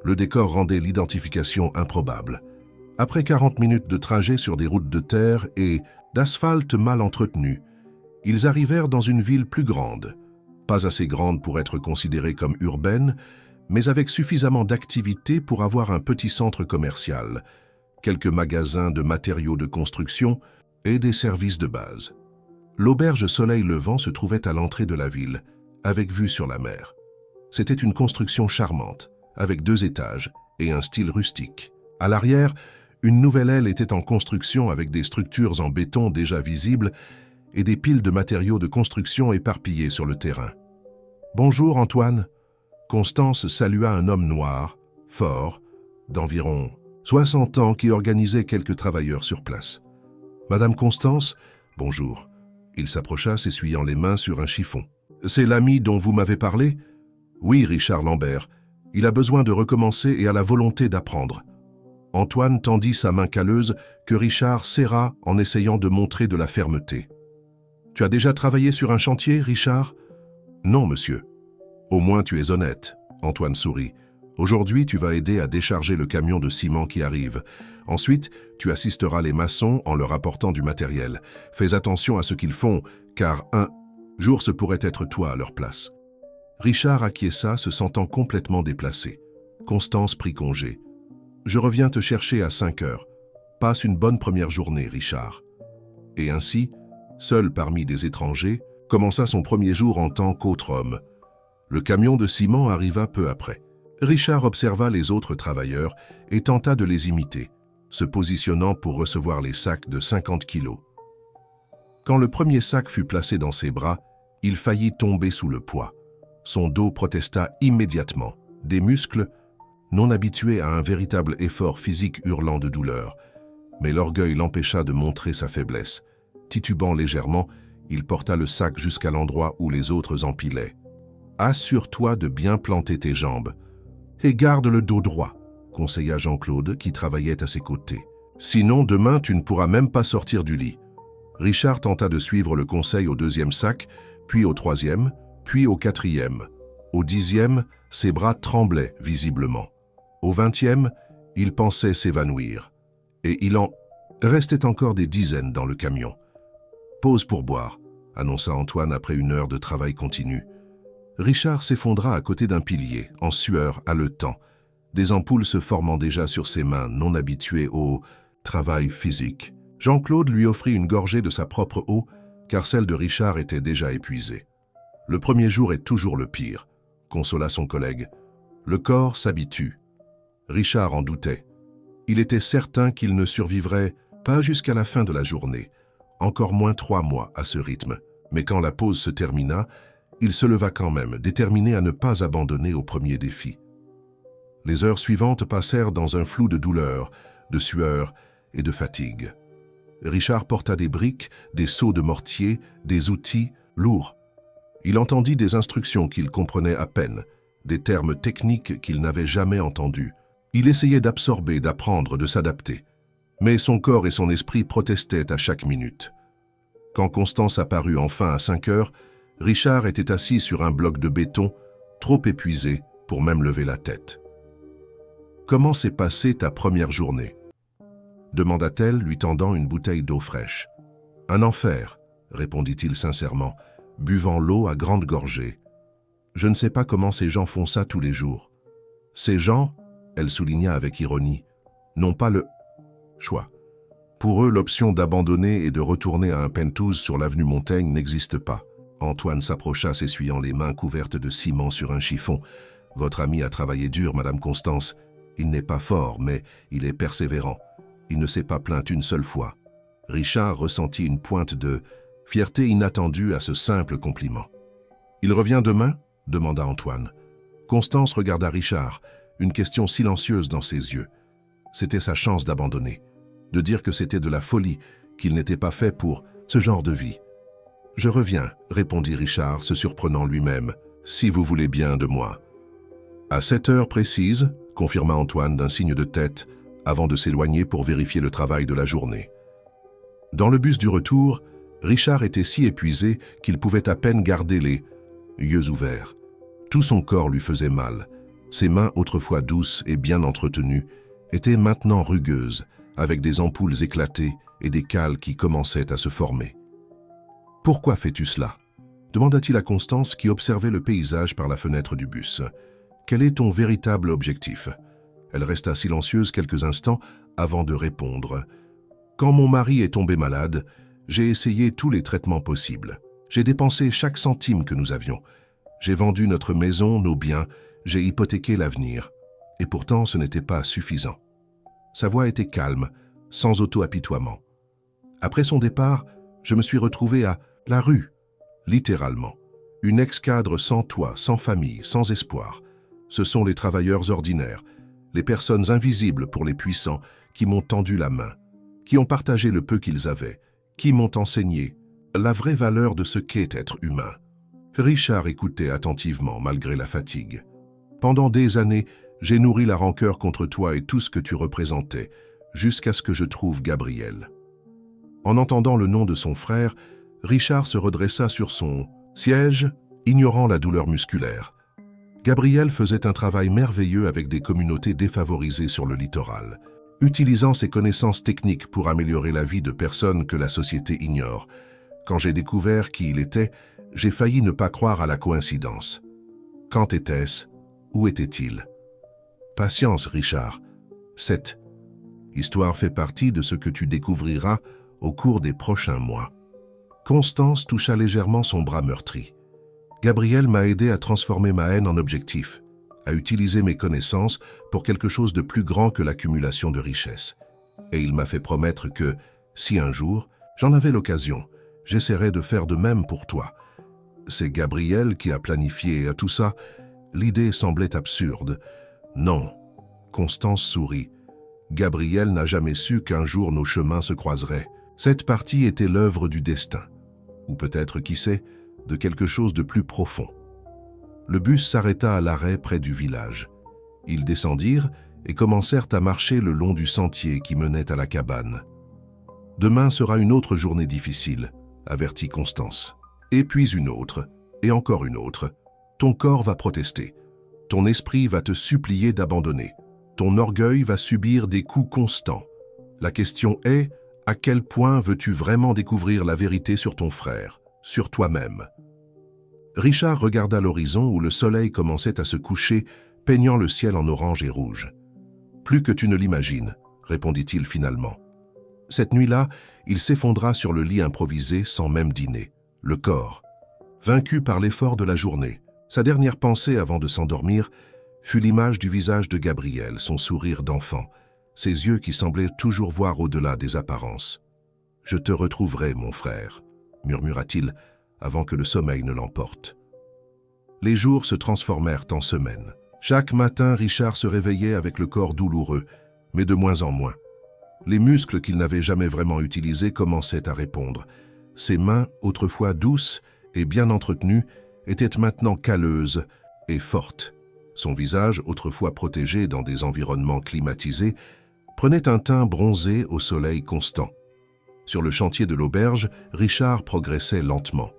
Le décor rendait l'identification improbable. Après 40 minutes de trajet sur des routes de terre et d'asphalte mal entretenu, ils arrivèrent dans une ville plus grande. Pas assez grande pour être considérée comme urbaine, mais avec suffisamment d'activité pour avoir un petit centre commercial, quelques magasins de matériaux de construction et des services de base. L'auberge Soleil Levant se trouvait à l'entrée de la ville, avec vue sur la mer. C'était une construction charmante, avec 2 étages et un style rustique. À l'arrière, une nouvelle aile était en construction avec des structures en béton déjà visibles et des piles de matériaux de construction éparpillés sur le terrain. « Bonjour Antoine !» Constance salua un homme noir, fort, d'environ 60 ans qui organisait quelques travailleurs sur place. « Madame Constance, bonjour. » Il s'approcha, s'essuyant les mains sur un chiffon. « C'est l'ami dont vous m'avez parlé ?»« Oui, Richard Lambert. Il a besoin de recommencer et a la volonté d'apprendre. » Antoine tendit sa main calleuse que Richard serra en essayant de montrer de la fermeté. « Tu as déjà travaillé sur un chantier, Richard ?»« Non, monsieur. »« Au moins tu es honnête. » Antoine sourit. « Aujourd'hui, tu vas aider à décharger le camion de ciment qui arrive. Ensuite, tu assisteras les maçons en leur apportant du matériel. Fais attention à ce qu'ils font, car un jour ce pourrait être toi à leur place. » Richard acquiesça, se sentant complètement déplacé. Constance prit congé. « Je reviens te chercher à 5 heures. Passe une bonne première journée, Richard. » Et ainsi, seul parmi des étrangers, commença son premier jour en tant qu'autre homme. Le camion de ciment arriva peu après. Richard observa les autres travailleurs et tenta de les imiter, se positionnant pour recevoir les sacs de 50 kilos. Quand le premier sac fut placé dans ses bras, il faillit tomber sous le poids. Son dos protesta immédiatement, des muscles non habitués à un véritable effort physique hurlant de douleur. Mais l'orgueil l'empêcha de montrer sa faiblesse. Titubant légèrement, il porta le sac jusqu'à l'endroit où les autres empilaient. « Assure-toi de bien planter tes jambes. Et garde le dos droit, » conseilla Jean-Claude qui travaillait à ses côtés. « Sinon, demain, tu ne pourras même pas sortir du lit. » Richard tenta de suivre le conseil au 2e sac, puis au 3e, puis au 4e. Au 10e, ses bras tremblaient visiblement. Au 20e, il pensait s'évanouir. Et il en restait encore des dizaines dans le camion. « Pause pour boire », annonça Antoine après une heure de travail continu. Richard s'effondra à côté d'un pilier, en sueur, haletant, des ampoules se formant déjà sur ses mains non habituées au travail physique. Jean-Claude lui offrit une gorgée de sa propre eau, car celle de Richard était déjà épuisée. « Le premier jour est toujours le pire », consola son collègue. « Le corps s'habitue. » Richard en doutait. Il était certain qu'il ne survivrait pas jusqu'à la fin de la journée, encore moins 3 mois à ce rythme. Mais quand la pause se termina, il se leva quand même, déterminé à ne pas abandonner au premier défi. Les heures suivantes passèrent dans un flou de douleur, de sueur et de fatigue. Richard porta des briques, des seaux de mortier, des outils lourds. Il entendit des instructions qu'il comprenait à peine, des termes techniques qu'il n'avait jamais entendus. Il essayait d'absorber, d'apprendre, de s'adapter. Mais son corps et son esprit protestaient à chaque minute. Quand Constance apparut enfin à 5 heures, Richard était assis sur un bloc de béton, trop épuisé pour même lever la tête. « Comment s'est passée ta première journée ?» demanda-t-elle, lui tendant une bouteille d'eau fraîche. « Un enfer », répondit-il sincèrement, buvant l'eau à grandes gorgées. Je ne sais pas comment ces gens font ça tous les jours. Ces gens, elle souligna avec ironie, n'ont pas le choix. Pour eux, l'option d'abandonner et de retourner à un penthouse sur l'avenue Montaigne n'existe pas. Antoine s'approcha, s'essuyant les mains couvertes de ciment sur un chiffon. « Votre ami a travaillé dur, Madame Constance. Il n'est pas fort, mais il est persévérant. Il ne s'est pas plaint une seule fois. » Richard ressentit une pointe de fierté inattendue à ce simple compliment. « Il revient demain ?» demanda Antoine. Constance regarda Richard, une question silencieuse dans ses yeux. C'était sa chance d'abandonner, de dire que c'était de la folie, qu'il n'était pas fait pour ce genre de vie. « Je reviens, » répondit Richard, se surprenant lui-même, « si vous voulez bien de moi. » « À 7 heures précises, » confirma Antoine d'un signe de tête, avant de s'éloigner pour vérifier le travail de la journée. Dans le bus du retour, Richard était si épuisé qu'il pouvait à peine garder les yeux ouverts. Tout son corps lui faisait mal. Ses mains, autrefois douces et bien entretenues, étaient maintenant rugueuses, avec des ampoules éclatées et des cales qui commençaient à se former. « Pourquoi fais-tu cela ?» demanda-t-il à Constance qui observait le paysage par la fenêtre du bus. « Quel est ton véritable objectif ?» Elle resta silencieuse quelques instants avant de répondre. « Quand mon mari est tombé malade, j'ai essayé tous les traitements possibles. J'ai dépensé chaque centime que nous avions. J'ai vendu notre maison, nos biens, j'ai hypothéqué l'avenir. Et pourtant, ce n'était pas suffisant. » Sa voix était calme, sans auto-apitoiement. Après son départ, je me suis retrouvé à la rue, littéralement. Une ex-cadre sans toit, sans famille, sans espoir. Ce sont les travailleurs ordinaires, les personnes invisibles pour les puissants qui m'ont tendu la main, qui ont partagé le peu qu'ils avaient, qui m'ont enseigné la vraie valeur de ce qu'est être humain. Richard écoutait attentivement malgré la fatigue. Pendant des années, j'ai nourri la rancœur contre toi et tout ce que tu représentais, jusqu'à ce que je trouve Gabriel. En entendant le nom de son frère, Richard se redressa sur son siège, ignorant la douleur musculaire. Gabriel faisait un travail merveilleux avec des communautés défavorisées sur le littoral, utilisant ses connaissances techniques pour améliorer la vie de personnes que la société ignore. Quand j'ai découvert qui il était, j'ai failli ne pas croire à la coïncidence. Quand était-ce? Où était-il? Patience, Richard. Cette histoire fait partie de ce que tu découvriras au cours des prochains mois. Constance toucha légèrement son bras meurtri. Gabriel m'a aidé à transformer ma haine en objectif, à utiliser mes connaissances pour quelque chose de plus grand que l'accumulation de richesses. Et il m'a fait promettre que, si un jour, j'en avais l'occasion, j'essaierai de faire de même pour toi. C'est Gabriel qui a planifié tout ça. L'idée semblait absurde. Non. Constance sourit. Gabriel n'a jamais su qu'un jour nos chemins se croiseraient. Cette partie était l'œuvre du destin. Ou peut-être, qui sait, de quelque chose de plus profond. Le bus s'arrêta à l'arrêt près du village. Ils descendirent et commencèrent à marcher le long du sentier qui menait à la cabane. « Demain sera une autre journée difficile », avertit Constance. « Et puis une autre, et encore une autre. Ton corps va protester. Ton esprit va te supplier d'abandonner. Ton orgueil va subir des coups constants. La question est, à quel point veux-tu vraiment découvrir la vérité sur ton frère, sur toi-même ?» Richard regarda l'horizon où le soleil commençait à se coucher, peignant le ciel en orange et rouge. « Plus que tu ne l'imagines, » répondit-il finalement. Cette nuit-là, il s'effondra sur le lit improvisé sans même dîner, le corps. Vaincu par l'effort de la journée, sa dernière pensée avant de s'endormir fut l'image du visage de Gabriel, son sourire d'enfant, ses yeux qui semblaient toujours voir au-delà des apparences. « Je te retrouverai, mon frère », murmura-t-il, avant que le sommeil ne l'emporte. Les jours se transformèrent en semaines. Chaque matin, Richard se réveillait avec le corps douloureux, mais de moins en moins. Les muscles qu'il n'avait jamais vraiment utilisés commençaient à répondre. Ses mains, autrefois douces et bien entretenues, étaient maintenant calleuses et fortes. Son visage, autrefois protégé dans des environnements climatisés, prenait un teint bronzé au soleil constant. Sur le chantier de l'auberge, Richard progressait lentement.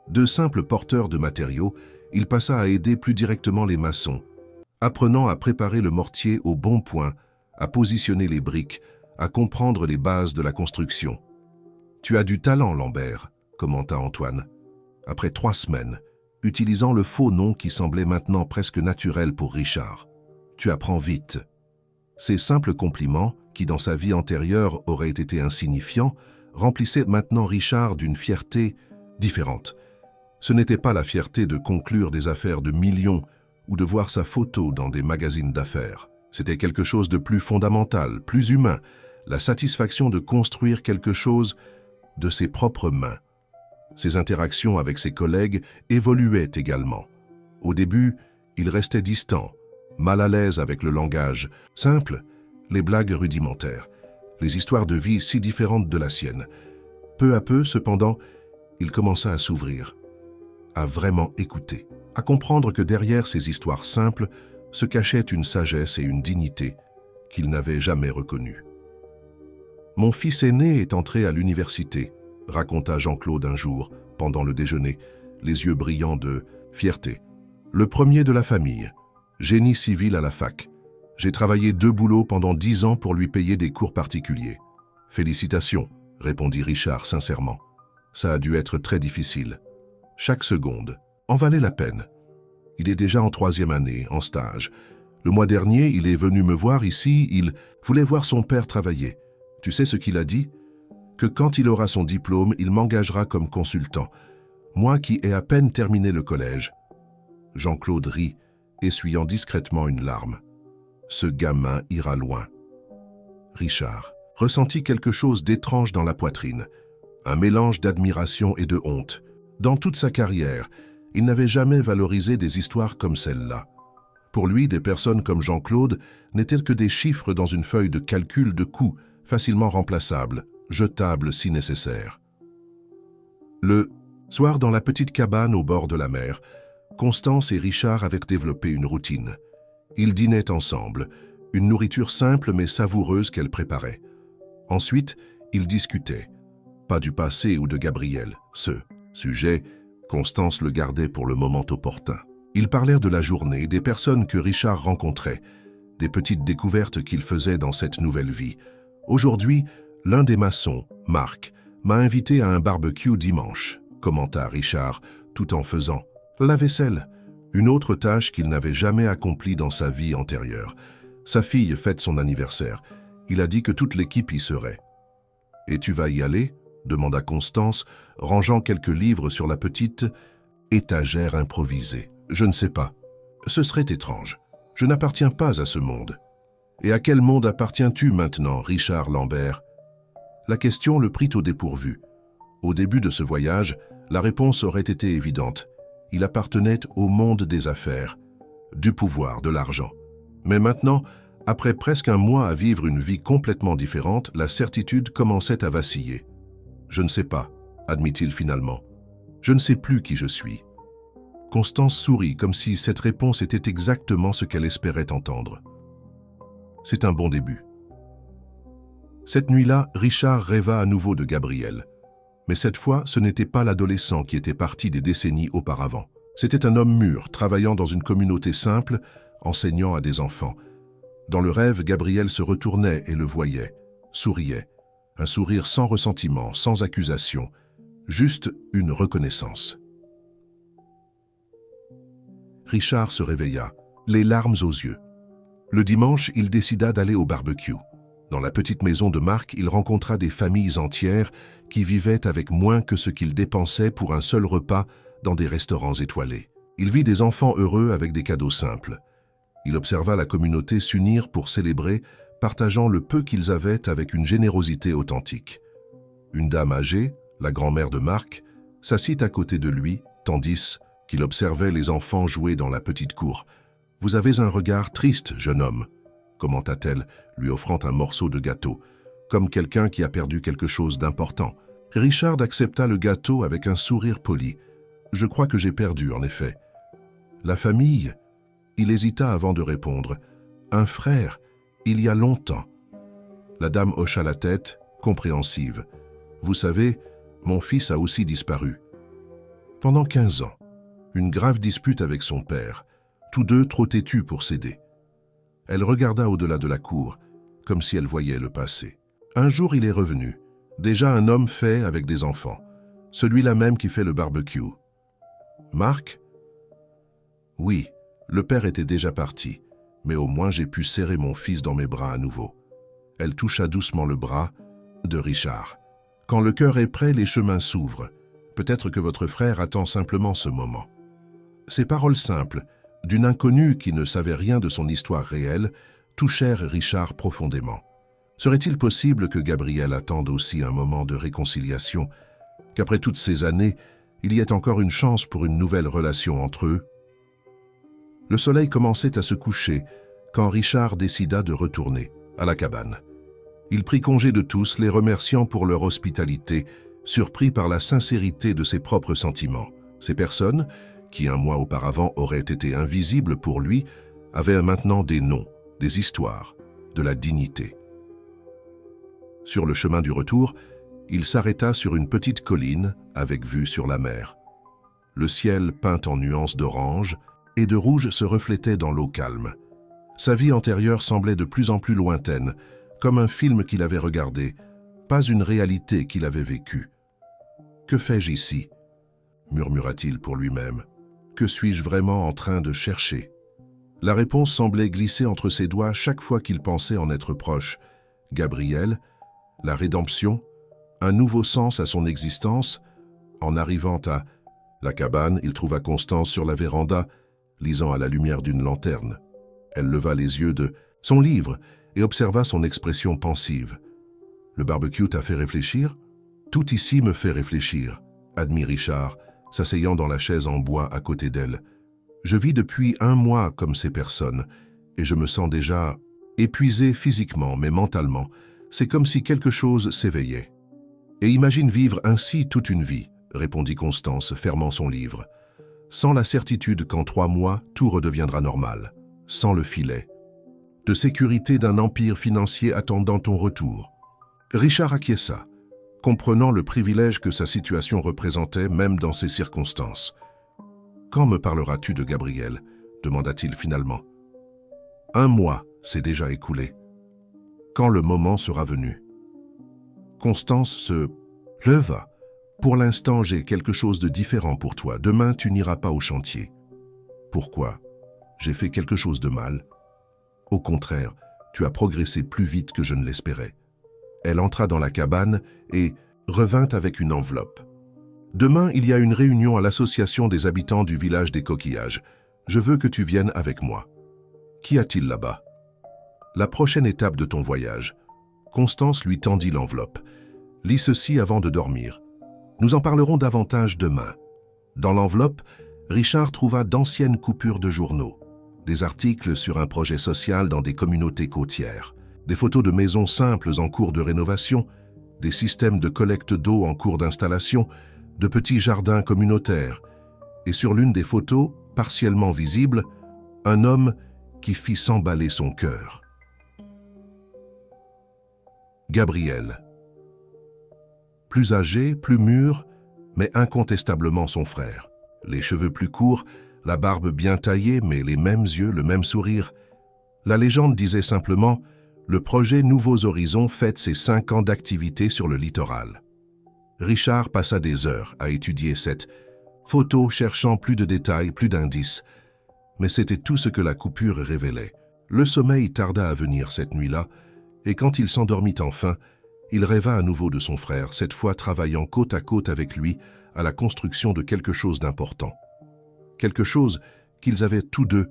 De simple porteur de matériaux, il passa à aider plus directement les maçons, apprenant à préparer le mortier au bon point, à positionner les briques, à comprendre les bases de la construction. « Tu as du talent, Lambert », commenta Antoine. Après 3 semaines, utilisant le faux nom qui semblait maintenant presque naturel pour Richard. « Tu apprends vite. » Ces simples compliments, qui dans sa vie antérieure auraient été insignifiants, remplissaient maintenant Richard d'une fierté différente. Ce n'était pas la fierté de conclure des affaires de millions ou de voir sa photo dans des magazines d'affaires. C'était quelque chose de plus fondamental, plus humain, la satisfaction de construire quelque chose de ses propres mains. Ses interactions avec ses collègues évoluaient également. Au début, il restait distant, mal à l'aise avec le langage simple, les blagues rudimentaires, les histoires de vie si différentes de la sienne. Peu à peu, cependant, il commença à s'ouvrir, à vraiment écouter, à comprendre que derrière ces histoires simples se cachait une sagesse et une dignité qu'il n'avait jamais reconnues. « Mon fils aîné est entré à l'université », raconta Jean-Claude un jour, pendant le déjeuner, les yeux brillants de fierté. « Le premier de la famille, génie civil à la fac. J'ai travaillé 2 boulots pendant 10 ans pour lui payer des cours particuliers. »« Félicitations », répondit Richard sincèrement. « Ça a dû être très difficile. Chaque seconde en valait la peine. Il est déjà en 3e année, en stage. Le mois dernier, il est venu me voir ici, il voulait voir son père travailler. Tu sais ce qu'il a dit? Que quand il aura son diplôme, il m'engagera comme consultant. Moi qui ai à peine terminé le collège. » Jean-Claude rit, essuyant discrètement une larme. Ce gamin ira loin. Richard ressentit quelque chose d'étrange dans la poitrine, un mélange d'admiration et de honte. Dans toute sa carrière, il n'avait jamais valorisé des histoires comme celle-là. Pour lui, des personnes comme Jean-Claude n'étaient que des chiffres dans une feuille de calcul de coûts, facilement remplaçables, jetables si nécessaire. Le soir, dans la petite cabane au bord de la mer, Constance et Richard avaient développé une routine. Ils dînaient ensemble, une nourriture simple mais savoureuse qu'elle préparait. Ensuite, ils discutaient. Pas du passé ou de Gabriel. Ce sujet, Constance le gardait pour le moment opportun. Ils parlèrent de la journée, des personnes que Richard rencontrait, des petites découvertes qu'il faisait dans cette nouvelle vie. Aujourd'hui, l'un des maçons, Marc, m'a invité à un barbecue dimanche, commenta Richard, tout en faisant la vaisselle, une autre tâche qu'il n'avait jamais accomplie dans sa vie antérieure. Sa fille fête son anniversaire. Il a dit que toute l'équipe y serait. « Et tu vas y aller ?» demanda Constance, rangeant quelques livres sur la petite étagère improvisée. « Je ne sais pas. Ce serait étrange. Je n'appartiens pas à ce monde. » « Et à quel monde appartiens-tu maintenant, Richard Lambert ?» La question le prit au dépourvu. Au début de ce voyage, la réponse aurait été évidente. Il appartenait au monde des affaires, du pouvoir, de l'argent. Mais maintenant, après presque un mois à vivre une vie complètement différente, la certitude commençait à vaciller. « Je ne sais pas, » admit-il finalement. « Je ne sais plus qui je suis. » Constance sourit comme si cette réponse était exactement ce qu'elle espérait entendre. C'est un bon début. Cette nuit-là, Richard rêva à nouveau de Gabriel. Mais cette fois, ce n'était pas l'adolescent qui était parti des décennies auparavant. C'était un homme mûr, travaillant dans une communauté simple, enseignant à des enfants. Dans le rêve, Gabriel se retournait et le voyait, souriait. Un sourire sans ressentiment, sans accusation, juste une reconnaissance. Richard se réveilla, les larmes aux yeux. Le dimanche, il décida d'aller au barbecue. Dans la petite maison de Marc, il rencontra des familles entières qui vivaient avec moins que ce qu'ils dépensaient pour un seul repas dans des restaurants étoilés. Il vit des enfants heureux avec des cadeaux simples. Il observa la communauté s'unir pour célébrer, partageant le peu qu'ils avaient avec une générosité authentique. Une dame âgée, la grand-mère de Marc, s'assit à côté de lui, tandis qu'il observait les enfants jouer dans la petite cour. « Vous avez un regard triste, jeune homme », commenta-t-elle, lui offrant un morceau de gâteau, comme quelqu'un qui a perdu quelque chose d'important. Richard accepta le gâteau avec un sourire poli. « Je crois que j'ai perdu, en effet. »« La famille ?» Il hésita avant de répondre. « Un frère, il y a longtemps. » La dame hocha la tête, compréhensive. « Vous savez, mon fils a aussi disparu. Pendant 15 ans, une grave dispute avec son père. Tous deux trop têtus pour s'aider. » Elle regarda au-delà de la cour, comme si elle voyait le passé. Un jour, il est revenu. Déjà un homme fait avec des enfants. Celui-là même qui fait le barbecue. « Marc ?» Oui, le père était déjà parti, mais au moins j'ai pu serrer mon fils dans mes bras à nouveau. Elle toucha doucement le bras de Richard. Quand le cœur est prêt, les chemins s'ouvrent. Peut-être que votre frère attend simplement ce moment. Ces paroles simples, d'une inconnue qui ne savait rien de son histoire réelle, touchèrent Richard profondément. Serait-il possible que Gabriel attende aussi un moment de réconciliation, qu'après toutes ces années, il y ait encore une chance pour une nouvelle relation entre eux? Le soleil commençait à se coucher quand Richard décida de retourner à la cabane. Il prit congé de tous, les remerciant pour leur hospitalité, surpris par la sincérité de ses propres sentiments. Ces personnes, qui un mois auparavant auraient été invisibles pour lui, avaient maintenant des noms, des histoires, de la dignité. Sur le chemin du retour, il s'arrêta sur une petite colline avec vue sur la mer. Le ciel peint en nuances d'orange et de rouge se reflétait dans l'eau calme. Sa vie antérieure semblait de plus en plus lointaine, comme un film qu'il avait regardé, pas une réalité qu'il avait vécue. « Que fais-je ici » murmura-t-il pour lui-même. « Que suis-je vraiment en train de chercher ?» La réponse semblait glisser entre ses doigts chaque fois qu'il pensait en être proche. Gabriel, la rédemption, un nouveau sens à son existence. En arrivant à la cabane, il trouva Constance sur la véranda, lisant à la lumière d'une lanterne. Elle leva les yeux de son livre et observa son expression pensive. « Le barbecue t'a fait réfléchir ?»« Tout ici me fait réfléchir », admit Richard, s'asseyant dans la chaise en bois à côté d'elle. « Je vis depuis 1 mois comme ces personnes, et je me sens déjà épuisé physiquement, mais mentalement. C'est comme si quelque chose s'éveillait. »« Et imagine vivre ainsi toute une vie, » répondit Constance, fermant son livre. « Sans la certitude qu'en 3 mois, tout redeviendra normal. Sans le filet de sécurité d'un empire financier attendant ton retour. » Richard acquiesça, comprenant le privilège que sa situation représentait même dans ces circonstances. « Quand me parleras-tu de Gabriel ?» demanda-t-il finalement. « 1 mois s'est déjà écoulé. Quand le moment sera venu ?» Constance se leva. « Pour l'instant, j'ai quelque chose de différent pour toi. Demain, tu n'iras pas au chantier. » « Pourquoi ? J'ai fait quelque chose de mal ? » « Au contraire, tu as progressé plus vite que je ne l'espérais. » Elle entra dans la cabane et revint avec une enveloppe. « Demain, il y a une réunion à l'association des habitants du village des coquillages. Je veux que tu viennes avec moi. »« Qu'y a-t-il là-bas ?»« La prochaine étape de ton voyage. » Constance lui tendit l'enveloppe. « Lis ceci avant de dormir. Nous en parlerons davantage demain. » Dans l'enveloppe, Richard trouva d'anciennes coupures de journaux, des articles sur un projet social dans des communautés côtières, des photos de maisons simples en cours de rénovation, des systèmes de collecte d'eau en cours d'installation, de petits jardins communautaires, et sur l'une des photos, partiellement visible, un homme qui fit s'emballer son cœur. Gabriel. Plus âgé, plus mûr, mais incontestablement son frère. Les cheveux plus courts, la barbe bien taillée, mais les mêmes yeux, le même sourire. La légende disait simplement « Le projet Nouveaux Horizons fête ses 5 ans d'activité sur le littoral ». Richard passa des heures à étudier cette photo, cherchant plus de détails, plus d'indices. Mais c'était tout ce que la coupure révélait. Le sommeil tarda à venir cette nuit-là, et quand il s'endormit enfin, il rêva à nouveau de son frère, cette fois travaillant côte à côte avec lui à la construction de quelque chose d'important. Quelque chose qu'ils avaient tous deux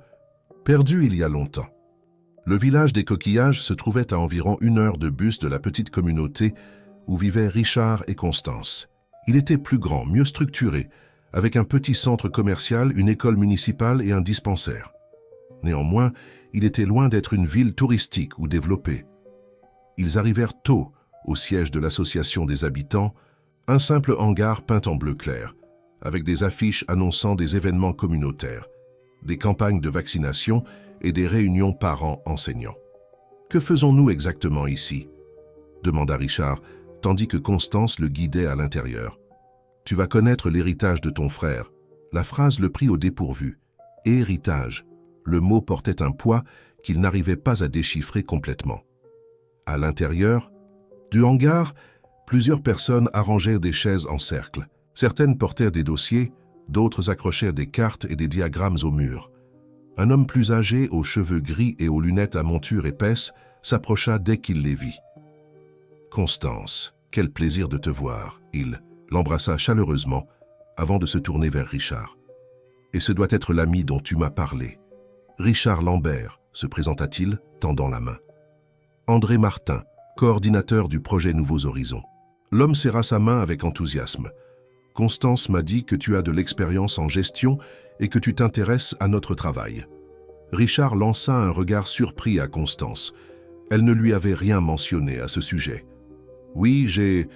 perdu il y a longtemps. Le village des coquillages se trouvait à environ 1 heure de bus de la petite communauté où vivaient Richard et Constance. Il était plus grand, mieux structuré, avec un petit centre commercial, une école municipale et un dispensaire. Néanmoins, il était loin d'être une ville touristique ou développée. Ils arrivèrent tôt au siège de l'association des habitants, un simple hangar peint en bleu clair, avec des affiches annonçant des événements communautaires, des campagnes de vaccination et des réunions parents-enseignants. « Que faisons-nous exactement ici ?» demanda Richard, tandis que Constance le guidait à l'intérieur. « Tu vas connaître l'héritage de ton frère. » La phrase le prit au dépourvu. « Héritage ». Le mot portait un poids qu'il n'arrivait pas à déchiffrer complètement. À l'intérieur du hangar, plusieurs personnes arrangèrent des chaises en cercle. Certaines portèrent des dossiers, d'autres accrochèrent des cartes et des diagrammes au mur. Un homme plus âgé, aux cheveux gris et aux lunettes à monture épaisse, s'approcha dès qu'il les vit. « Constance, quel plaisir de te voir !» Il l'embrassa chaleureusement avant de se tourner vers Richard. « Et ce doit être l'ami dont tu m'as parlé. »« Richard Lambert » se présenta-t-il, tendant la main. « André Martin, coordinateur du projet Nouveaux Horizons. » L'homme serra sa main avec enthousiasme. « Constance m'a dit que tu as de l'expérience en gestion et que tu t'intéresses à notre travail. » Richard lança un regard surpris à Constance. Elle ne lui avait rien mentionné à ce sujet. « Oui, j'ai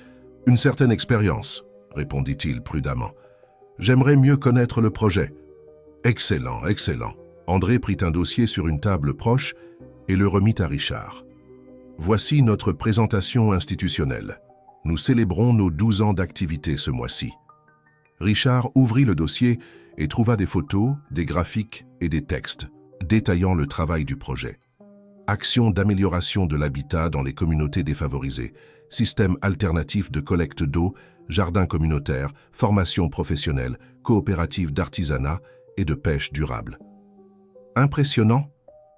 une certaine expérience, » répondit-il prudemment. « J'aimerais mieux connaître le projet. »« Excellent, excellent. » André prit un dossier sur une table proche et le remit à Richard. « Voici notre présentation institutionnelle. Nous célébrons nos 12 ans d'activité ce mois-ci. » Richard ouvrit le dossier et trouva des photos, des graphiques et des textes détaillant le travail du projet. Actions d'amélioration de l'habitat dans les communautés défavorisées, système alternatif de collecte d'eau, jardins communautaires, formation professionnelle, coopérative d'artisanat et de pêche durable. Impressionnant,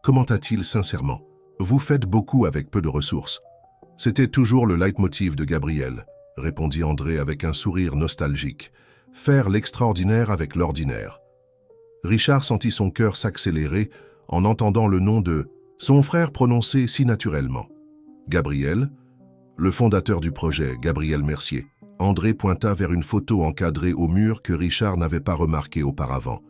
commenta-t-il sincèrement. Vous faites beaucoup avec peu de ressources. C'était toujours le leitmotiv de Gabriel, répondit André avec un sourire nostalgique. Faire l'extraordinaire avec l'ordinaire. Richard sentit son cœur s'accélérer en entendant le nom de son frère prononcé si naturellement. Gabriel, le fondateur du projet, Gabriel Mercier. André pointa vers une photo encadrée au mur que Richard n'avait pas remarquée auparavant.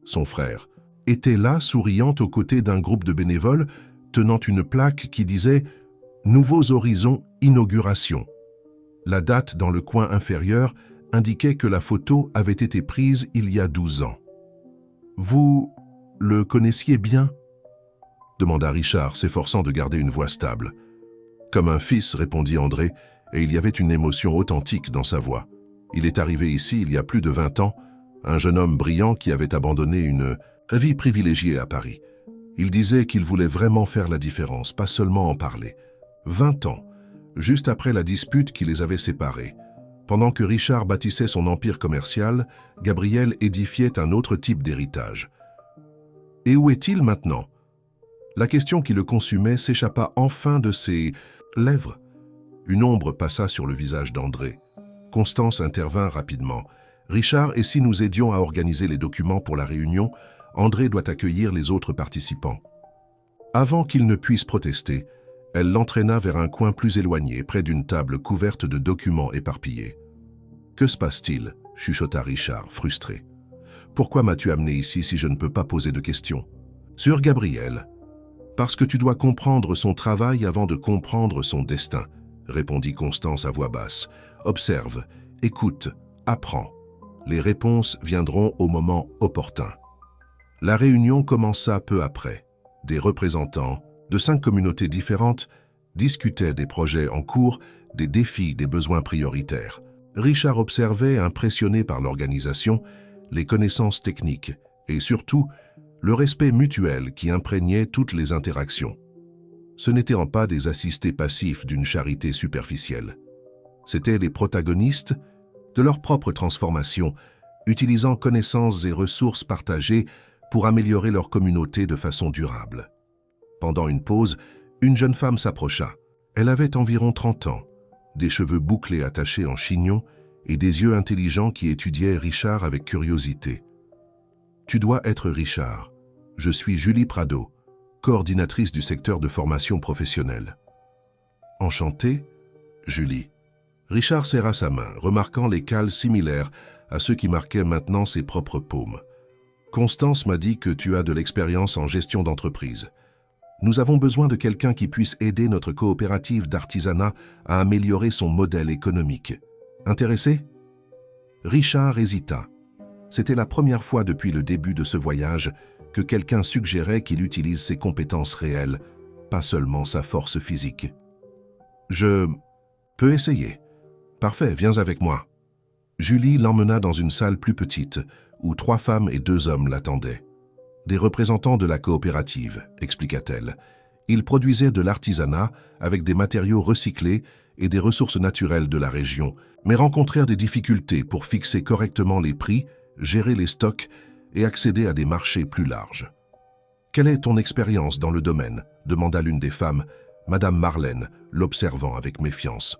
Son frère était là, souriant aux côtés d'un groupe de bénévoles, tenant une plaque qui disait « Nouveaux Horizons, inauguration ». La date dans le coin inférieur indiquait que la photo avait été prise il y a 12 ans. « Vous le connaissiez bien ?» demanda Richard, s'efforçant de garder une voix stable. « Comme un fils, » répondit André, et il y avait une émotion authentique dans sa voix. Il est arrivé ici il y a plus de 20 ans, un jeune homme brillant qui avait abandonné une vie privilégiée à Paris. Il disait qu'il voulait vraiment faire la différence, pas seulement en parler. 20 ans, juste après la dispute qui les avait séparés. Pendant que Richard bâtissait son empire commercial, Gabriel édifiait un autre type d'héritage. Et où est-il maintenant? La question qui le consumait s'échappa enfin de ses lèvres. Une ombre passa sur le visage d'André. Constance intervint rapidement. « Richard, et si nous aidions à organiser les documents pour la réunion, André doit accueillir les autres participants. » Avant qu'il ne puisse protester, elle l'entraîna vers un coin plus éloigné, près d'une table couverte de documents éparpillés. « Que se passe-t-il » chuchota Richard, frustré. « Pourquoi m'as-tu amené ici si je ne peux pas poser de questions ?»« Sur Gabriel. Parce que tu dois comprendre son travail avant de comprendre son destin, » répondit Constance à voix basse. « Observe, écoute, apprends. Les réponses viendront au moment opportun. » La réunion commença peu après. Des représentants de 5 communautés différentes discutaient des projets en cours, des défis, des besoins prioritaires. Richard observait, impressionné par l'organisation, les connaissances techniques et surtout le respect mutuel qui imprégnait toutes les interactions. Ce n'étaient pas des assistés passifs d'une charité superficielle. C'étaient les protagonistes de leur propre transformation, utilisant connaissances et ressources partagées pour améliorer leur communauté de façon durable. Pendant une pause, une jeune femme s'approcha. Elle avait environ 30 ans, des cheveux bouclés attachés en chignon et des yeux intelligents qui étudiaient Richard avec curiosité. « Tu dois être Richard. Je suis Julie Prado, coordinatrice du secteur de formation professionnelle. »« Enchantée, Julie. » Richard serra sa main, remarquant les cals similaires à ceux qui marquaient maintenant ses propres paumes. « Constance m'a dit que tu as de l'expérience en gestion d'entreprise. Nous avons besoin de quelqu'un qui puisse aider notre coopérative d'artisanat à améliorer son modèle économique. Intéressé ?» Richard hésita. C'était la première fois depuis le début de ce voyage que quelqu'un suggérait qu'il utilise ses compétences réelles, pas seulement sa force physique. « Je peux essayer. Parfait, viens avec moi. » Julie l'emmena dans une salle plus petite, où 3 femmes et 2 hommes l'attendaient. Des représentants de la coopérative, expliqua-t-elle. Ils produisaient de l'artisanat avec des matériaux recyclés et des ressources naturelles de la région, mais rencontrèrent des difficultés pour fixer correctement les prix, gérer les stocks et accéder à des marchés plus larges. Quelle est ton expérience dans le domaine ?» demanda l'une des femmes, Madame Marlène, l'observant avec méfiance.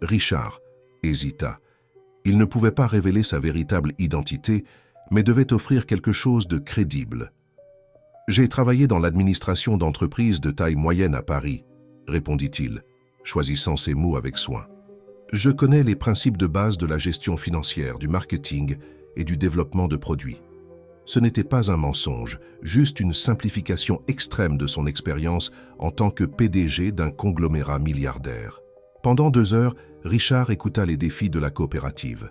Richard hésita. Il ne pouvait pas révéler sa véritable identité, mais devait offrir quelque chose de crédible. « J'ai travaillé dans l'administration d'entreprises de taille moyenne à Paris », répondit-il, choisissant ses mots avec soin. « Je connais les principes de base de la gestion financière, du marketing et du développement de produits. » Ce n'était pas un mensonge, juste une simplification extrême de son expérience en tant que PDG d'un conglomérat milliardaire. Pendant 2 heures, Richard écouta les défis de la coopérative.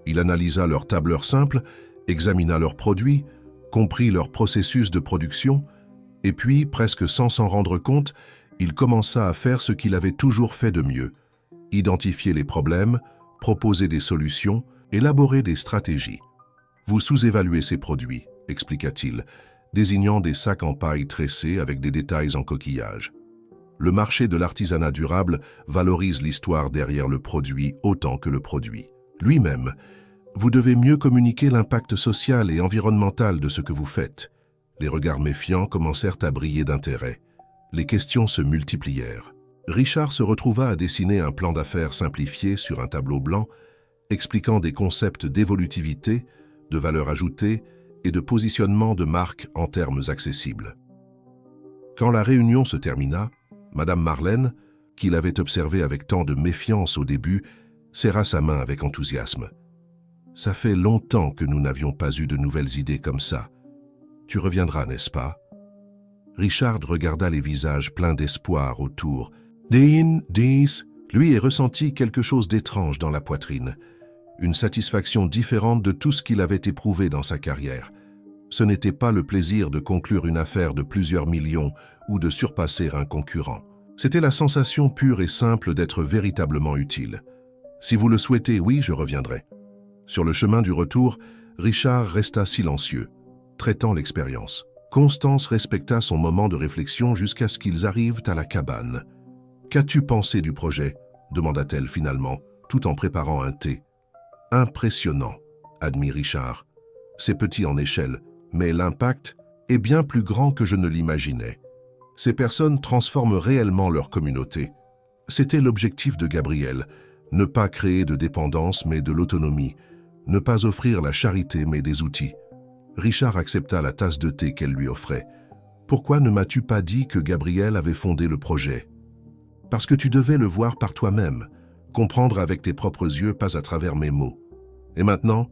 Il analysa leurs tableurs simples, examina leurs produits, comprit leur processus de production, et puis, presque sans s'en rendre compte, il commença à faire ce qu'il avait toujours fait de mieux: identifier les problèmes, proposer des solutions, élaborer des stratégies. « Vous sous-évaluez ces produits », expliqua-t-il, désignant des sacs en paille tressés avec des détails en coquillage. Le marché de l'artisanat durable valorise l'histoire derrière le produit autant que le produit lui-même. Vous devez mieux communiquer l'impact social et environnemental de ce que vous faites. Les regards méfiants commencèrent à briller d'intérêt. Les questions se multiplièrent. Richard se retrouva à dessiner un plan d'affaires simplifié sur un tableau blanc, expliquant des concepts d'évolutivité, de valeur ajoutée et de positionnement de marque en termes accessibles. Quand la réunion se termina, Madame Marlène, qui l'avait observé avec tant de méfiance au début, serra sa main avec enthousiasme. « Ça fait longtemps que nous n'avions pas eu de nouvelles idées comme ça. Tu reviendras, n'est-ce pas ?» Richard regarda les visages pleins d'espoir autour. « Dean, lui ressentit quelque chose d'étrange dans la poitrine. Une satisfaction différente de tout ce qu'il avait éprouvé dans sa carrière. Ce n'était pas le plaisir de conclure une affaire de plusieurs millions ou de surpasser un concurrent. C'était la sensation pure et simple d'être véritablement utile. Si vous le souhaitez, oui, je reviendrai. Sur le chemin du retour, Richard resta silencieux, traitant l'expérience. Constance respecta son moment de réflexion jusqu'à ce qu'ils arrivent à la cabane. « Qu'as-tu pensé du projet ?» demanda-t-elle finalement, tout en préparant un thé. « Impressionnant », admit Richard. « C'est petit en échelle, mais l'impact est bien plus grand que je ne l'imaginais. Ces personnes transforment réellement leur communauté. C'était l'objectif de Gabrielle, ne pas créer de dépendance mais de l'autonomie, ne pas offrir la charité mais des outils. » Richard accepta la tasse de thé qu'elle lui offrait. « Pourquoi ne m'as-tu pas dit que Gabrielle avait fondé le projet ?»« Parce que tu devais le voir par toi-même, comprendre avec tes propres yeux, pas à travers mes mots. Et maintenant,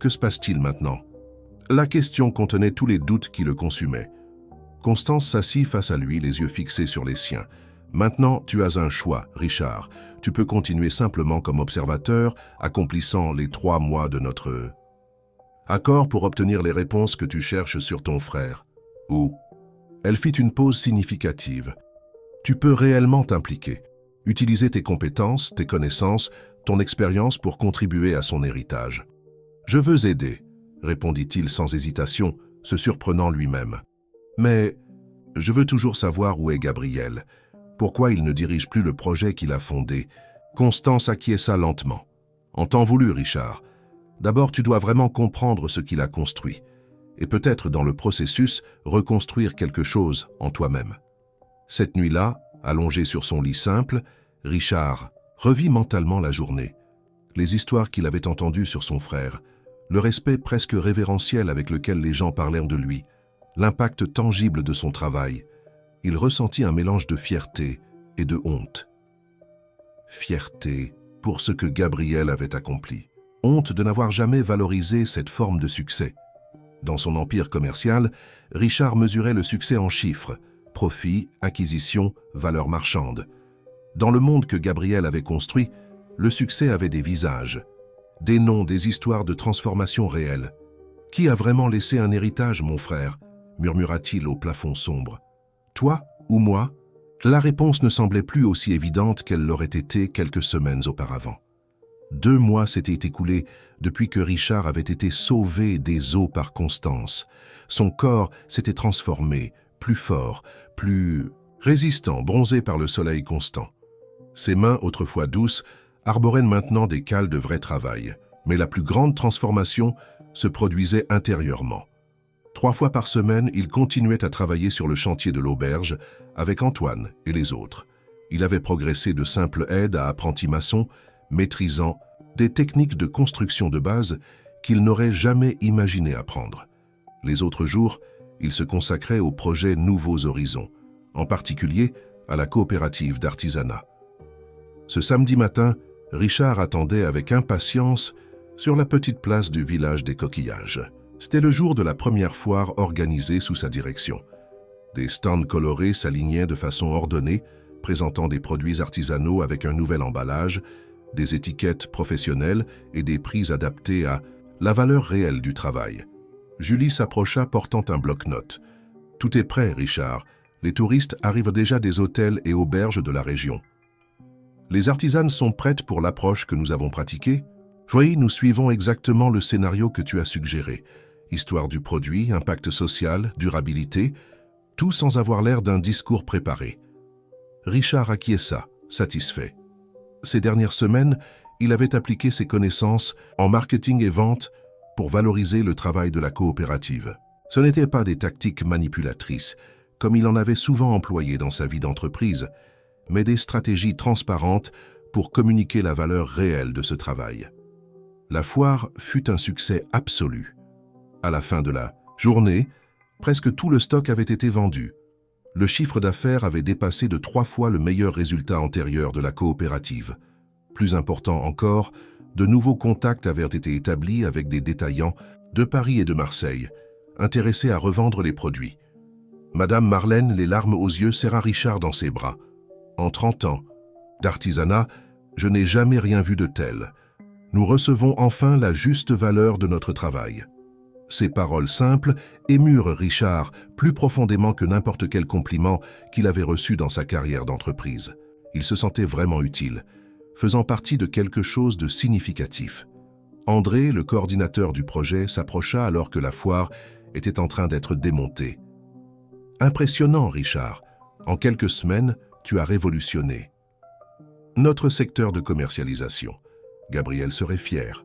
que se passe-t-il maintenant ?» La question contenait tous les doutes qui le consumaient. Constance s'assit face à lui, les yeux fixés sur les siens. « Maintenant, tu as un choix, Richard. Tu peux continuer simplement comme observateur, accomplissant les 3 mois de notre accord pour obtenir les réponses que tu cherches sur ton frère. Ou... » Elle fit une pause significative. « Tu peux réellement t'impliquer, utiliser tes compétences, tes connaissances, ton expérience pour contribuer à son héritage. »« Je veux aider, » répondit-il sans hésitation, se surprenant lui-même. « Mais je veux toujours savoir où est Gabriel. Pourquoi il ne dirige plus le projet qu'il a fondé ?» Constance acquiesça lentement. « En temps voulu, Richard. D'abord, tu dois vraiment comprendre ce qu'il a construit, et peut-être dans le processus, reconstruire quelque chose en toi-même. » Cette nuit-là, allongé sur son lit simple, Richard revit mentalement la journée, les histoires qu'il avait entendues sur son frère, le respect presque révérentiel avec lequel les gens parlèrent de lui, l'impact tangible de son travail. Il ressentit un mélange de fierté et de honte. Fierté pour ce que Gabrielle avait accompli. Honte de n'avoir jamais valorisé cette forme de succès. Dans son empire commercial, Richard mesurait le succès en chiffres, profit, acquisition, valeur marchande. Dans le monde que Gabrielle avait construit, le succès avait des visages, des noms, des histoires de transformation réelles. « Qui a vraiment laissé un héritage, mon frère ?» murmura-t-il au plafond sombre. « Toi ou moi ?» La réponse ne semblait plus aussi évidente qu'elle l'aurait été quelques semaines auparavant. 2 mois s'étaient écoulés depuis que Richard avait été sauvé des eaux par Constance. Son corps s'était transformé, plus fort, plus résistant, bronzé par le soleil constant. Ses mains, autrefois douces, arboraient maintenant des cales de vrai travail. Mais la plus grande transformation se produisait intérieurement. 3 fois par semaine, il continuait à travailler sur le chantier de l'auberge avec Antoine et les autres. Il avait progressé de simple aide à apprenti maçon, maîtrisant des techniques de construction de base qu'il n'aurait jamais imaginé apprendre. Les autres jours, il se consacrait au projet Nouveaux Horizons, en particulier à la coopérative d'artisanat. Ce samedi matin, Richard attendait avec impatience sur la petite place du village des Coquillages. C'était le jour de la première foire organisée sous sa direction. Des stands colorés s'alignaient de façon ordonnée, présentant des produits artisanaux avec un nouvel emballage, des étiquettes professionnelles et des prix adaptés à la valeur réelle du travail. Julie s'approcha portant un bloc-notes. « Tout est prêt, Richard. Les touristes arrivent déjà des hôtels et auberges de la région. Les artisanes sont prêtes pour l'approche que nous avons pratiquée. Oui, nous suivons exactement le scénario que tu as suggéré. Histoire du produit, impact social, durabilité, tout sans avoir l'air d'un discours préparé. » Richard acquiesça, satisfait. Ces dernières semaines, il avait appliqué ses connaissances en marketing et vente pour valoriser le travail de la coopérative. Ce n'étaient pas des tactiques manipulatrices, comme il en avait souvent employé dans sa vie d'entreprise, mais des stratégies transparentes pour communiquer la valeur réelle de ce travail. La foire fut un succès absolu. À la fin de la journée, presque tout le stock avait été vendu. Le chiffre d'affaires avait dépassé de 3 fois le meilleur résultat antérieur de la coopérative. Plus important encore, de nouveaux contacts avaient été établis avec des détaillants de Paris et de Marseille, intéressés à revendre les produits. Madame Marlène, les larmes aux yeux, serra Richard dans ses bras. En 30 ans d'artisanat, je n'ai jamais rien vu de tel. Nous recevons enfin la juste valeur de notre travail. Ces paroles simples émurent Richard plus profondément que n'importe quel compliment qu'il avait reçu dans sa carrière d'entreprise. Il se sentait vraiment utile, faisant partie de quelque chose de significatif. André, le coordinateur du projet, s'approcha alors que la foire était en train d'être démontée. « Impressionnant, Richard. En quelques semaines, tu as révolutionné notre secteur de commercialisation. » Gabriel serait fier.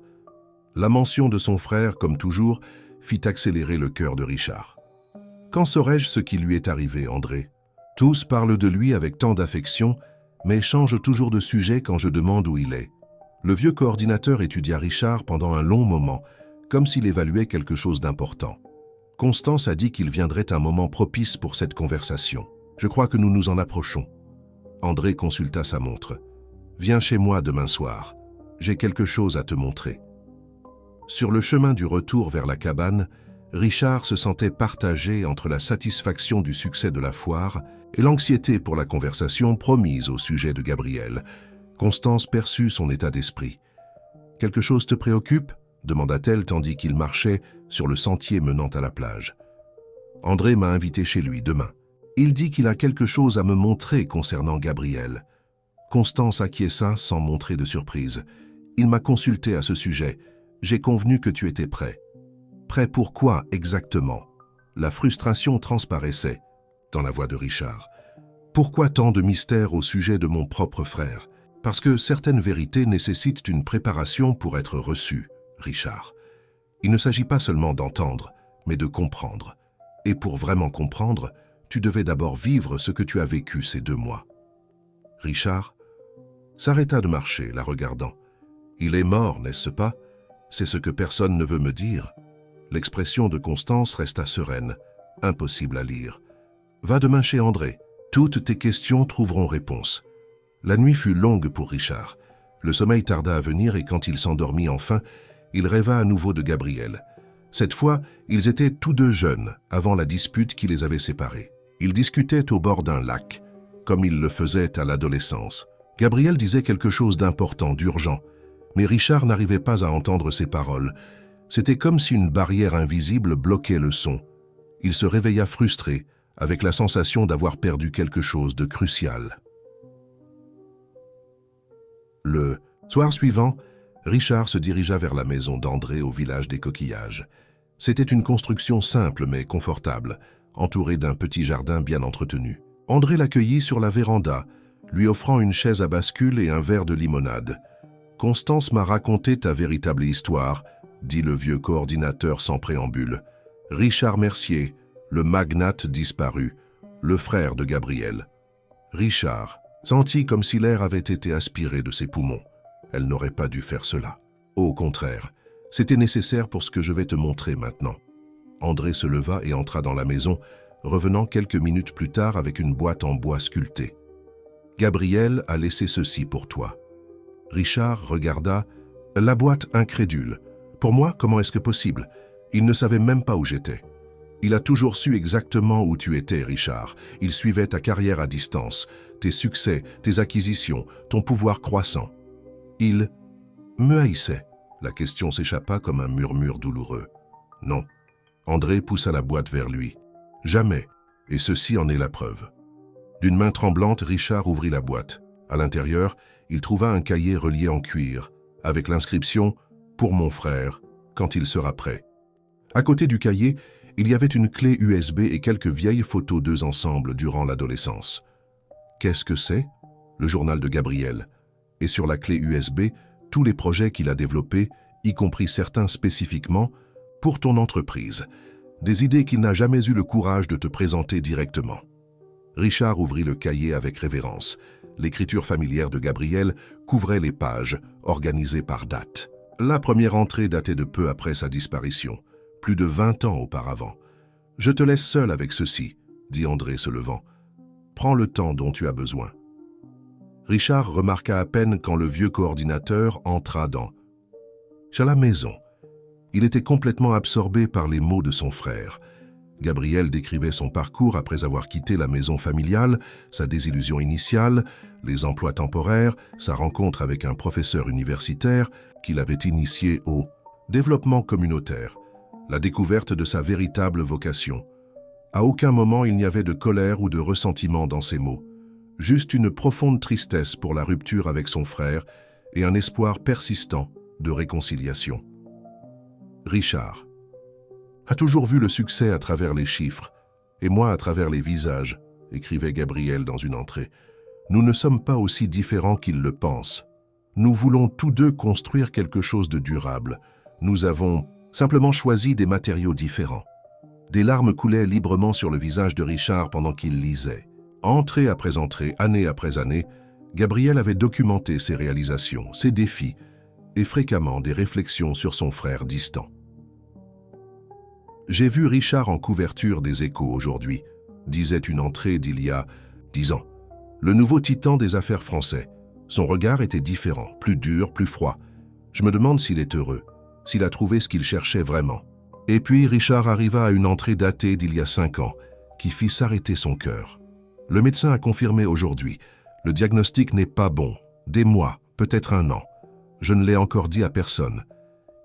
La mention de son frère, comme toujours, fit accélérer le cœur de Richard. « Quand saurais-je ce qui lui est arrivé, André ? Tous parlent de lui avec tant d'affection, mais changent toujours de sujet quand je demande où il est. » Le vieux coordinateur étudia Richard pendant un long moment, comme s'il évaluait quelque chose d'important. Constance a dit qu'il viendrait un moment propice pour cette conversation. Je crois que nous nous en approchons. André consulta sa montre. « Viens chez moi demain soir. J'ai quelque chose à te montrer. » Sur le chemin du retour vers la cabane, Richard se sentait partagé entre la satisfaction du succès de la foire et l'anxiété pour la conversation promise au sujet de Gabriel. Constance perçut son état d'esprit. « Quelque chose te préoccupe ?» demanda-t-elle tandis qu'il marchait sur le sentier menant à la plage. « André m'a invité chez lui demain. Il dit qu'il a quelque chose à me montrer concernant Gabriel. » Constance acquiesça sans montrer de surprise. « Il m'a consulté à ce sujet. J'ai convenu que tu étais prêt. » « Prêt pour quoi exactement ? » La frustration transparaissait dans la voix de Richard. « Pourquoi tant de mystère au sujet de mon propre frère ? Parce que certaines vérités nécessitent une préparation pour être reçues, Richard. Il ne s'agit pas seulement d'entendre, mais de comprendre. Et pour vraiment comprendre, tu devais d'abord vivre ce que tu as vécu ces 2 mois. » Richard s'arrêta de marcher, la regardant. « Il est mort, n'est-ce pas ? C'est ce que personne ne veut me dire. » L'expression de Constance resta sereine, impossible à lire. « Va demain chez André. Toutes tes questions trouveront réponse. » La nuit fut longue pour Richard. Le sommeil tarda à venir et quand il s'endormit enfin, il rêva à nouveau de Gabriel. Cette fois, ils étaient tous 2 jeunes, avant la dispute qui les avait séparés. Ils discutaient au bord d'un lac, comme ils le faisaient à l'adolescence. Gabriel disait quelque chose d'important, d'urgent, mais Richard n'arrivait pas à entendre ses paroles. C'était comme si une barrière invisible bloquait le son. Il se réveilla frustré, avec la sensation d'avoir perdu quelque chose de crucial. Le soir suivant, Richard se dirigea vers la maison d'André au village des Coquillages. C'était une construction simple mais confortable, entourée d'un petit jardin bien entretenu. André l'accueillit sur la véranda, lui offrant une chaise à bascule et un verre de limonade. « Constance m'a raconté ta véritable histoire », dit le vieux coordinateur sans préambule. Richard Mercier, le magnate disparu, le frère de Gabrielle. Richard sentit comme si l'air avait été aspiré de ses poumons. Elle n'aurait pas dû faire cela. Au contraire, c'était nécessaire pour ce que je vais te montrer maintenant. André se leva et entra dans la maison, revenant quelques minutes plus tard avec une boîte en bois sculpté. « Gabrielle a laissé ceci pour toi. » Richard regarda la boîte incrédule. « Pour moi, comment est-ce que possible? Il ne savait même pas où j'étais. » Il a toujours su exactement où tu étais, Richard. Il suivait ta carrière à distance, tes succès, tes acquisitions, ton pouvoir croissant. Il me haïssait. La question s'échappa comme un murmure douloureux. Non. André poussa la boîte vers lui. Jamais, et ceci en est la preuve. D'une main tremblante, Richard ouvrit la boîte. À l'intérieur, il trouva un cahier relié en cuir, avec l'inscription « Pour mon frère, quand il sera prêt ». À côté du cahier, il y avait une clé USB et quelques vieilles photos d'eux ensemble durant l'adolescence. Qu'est-ce que c'est? Le journal de Gabrielle. Et sur la clé USB, tous les projets qu'il a développés, y compris certains spécifiquement, pour ton entreprise. Des idées qu'il n'a jamais eu le courage de te présenter directement. Richard ouvrit le cahier avec révérence. L'écriture familière de Gabrielle couvrait les pages, organisées par date. La première entrée datait de peu après sa disparition, plus de 20 ans auparavant. « Je te laisse seul avec ceci, » dit André se levant. « Prends le temps dont tu as besoin. » Richard remarqua à peine quand le vieux coordinateur entra dans la maison. Il était complètement absorbé par les mots de son frère. Gabrielle décrivait son parcours après avoir quitté la maison familiale, sa désillusion initiale, les emplois temporaires, sa rencontre avec un professeur universitaire qui l'avait initié au développement communautaire, la découverte de sa véritable vocation. À aucun moment il n'y avait de colère ou de ressentiment dans ces mots, juste une profonde tristesse pour la rupture avec son frère et un espoir persistant de réconciliation. Richard a toujours vu le succès à travers les chiffres, et moi à travers les visages, écrivait Gabrielle dans une entrée. Nous ne sommes pas aussi différents qu'ils le pensent. Nous voulons tous deux construire quelque chose de durable. Nous avons simplement choisi des matériaux différents. Des larmes coulaient librement sur le visage de Richard pendant qu'il lisait. Entrée après entrée, année après année, Gabrielle avait documenté ses réalisations, ses défis, et fréquemment des réflexions sur son frère distant. « J'ai vu Richard en couverture des Échos aujourd'hui », disait une entrée d'il y a 10 ans. Le nouveau titan des affaires français. Son regard était différent, plus dur, plus froid. Je me demande s'il est heureux, s'il a trouvé ce qu'il cherchait vraiment. Et puis Richard arriva à une entrée datée d'il y a 5 ans, qui fit s'arrêter son cœur. Le médecin a confirmé aujourd'hui. Le diagnostic n'est pas bon. Des mois, peut-être un an. Je ne l'ai encore dit à personne.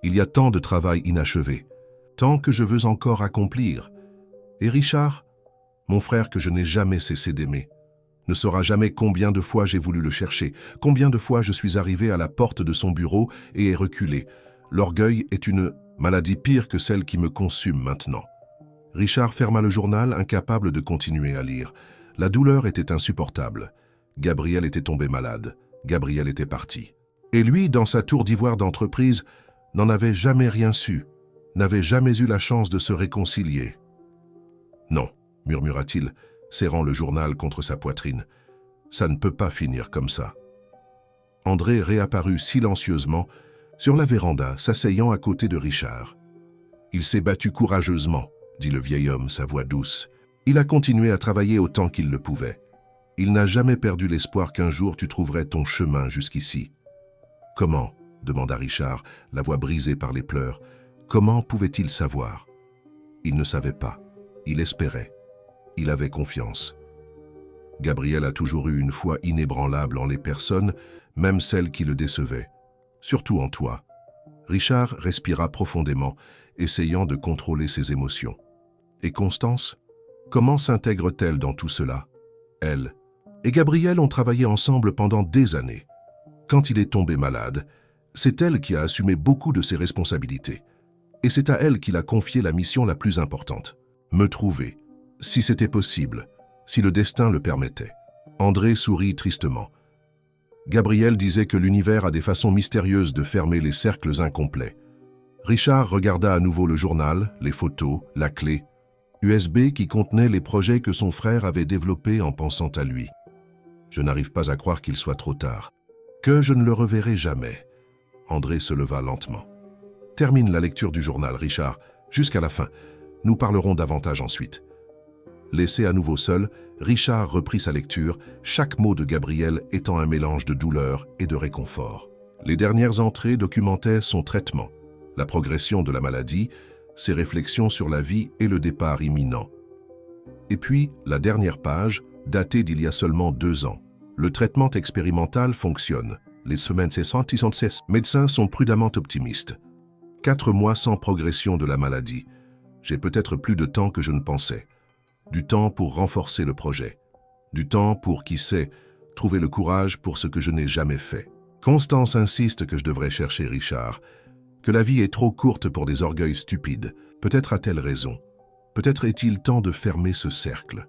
Il y a tant de travail inachevé, tant que je veux encore accomplir. Et Richard, mon frère que je n'ai jamais cessé d'aimer, ne saura jamais combien de fois j'ai voulu le chercher, combien de fois je suis arrivé à la porte de son bureau et ai reculé. L'orgueil est une maladie pire que celle qui me consume maintenant. Richard ferma le journal, incapable de continuer à lire. La douleur était insupportable. Gabrielle était tombée malade. Gabrielle était partie. Et lui, dans sa tour d'ivoire d'entreprise, n'en avait jamais rien su, n'avait jamais eu la chance de se réconcilier. « Non », murmura-t-il, serrant le journal contre sa poitrine. « Ça ne peut pas finir comme ça. » André réapparut silencieusement sur la véranda, s'asseyant à côté de Richard. « Il s'est battu courageusement, » dit le vieil homme, sa voix douce. « Il a continué à travailler autant qu'il le pouvait. Il n'a jamais perdu l'espoir qu'un jour tu trouverais ton chemin jusqu'ici. »« Comment ?» demanda Richard, la voix brisée par les pleurs. Comment pouvait-il savoir? Il ne savait pas. Il espérait. Il avait confiance. Gabrielle a toujours eu une foi inébranlable en les personnes, même celles qui le décevaient. Surtout en toi. Richard respira profondément, essayant de contrôler ses émotions. Et Constance? Comment s'intègre-t-elle dans tout cela? Elle et Gabrielle ont travaillé ensemble pendant des années. Quand il est tombé malade, c'est elle qui a assumé beaucoup de ses responsabilités. Et c'est à elle qu'il a confié la mission la plus importante. Me trouver, si c'était possible, si le destin le permettait. André sourit tristement. Gabrielle disait que l'univers a des façons mystérieuses de fermer les cercles incomplets. Richard regarda à nouveau le journal, les photos, la clé USB qui contenait les projets que son frère avait développés en pensant à lui. Je n'arrive pas à croire qu'il soit trop tard, que je ne le reverrai jamais. André se leva lentement. Termine la lecture du journal, Richard, jusqu'à la fin. Nous parlerons davantage ensuite. Laissé à nouveau seul, Richard reprit sa lecture, chaque mot de Gabriel étant un mélange de douleur et de réconfort. Les dernières entrées documentaient son traitement, la progression de la maladie, ses réflexions sur la vie et le départ imminent. Et puis, la dernière page, datée d'il y a seulement 2 ans. Le traitement expérimental fonctionne. Les semaines 66 médecins sont prudemment optimistes. 4 mois sans progression de la maladie. J'ai peut-être plus de temps que je ne pensais. Du temps pour renforcer le projet. Du temps pour, qui sait, trouver le courage pour ce que je n'ai jamais fait. Constance insiste que je devrais chercher Richard, que la vie est trop courte pour des orgueils stupides. Peut-être a-t-elle raison. Peut-être est-il temps de fermer ce cercle.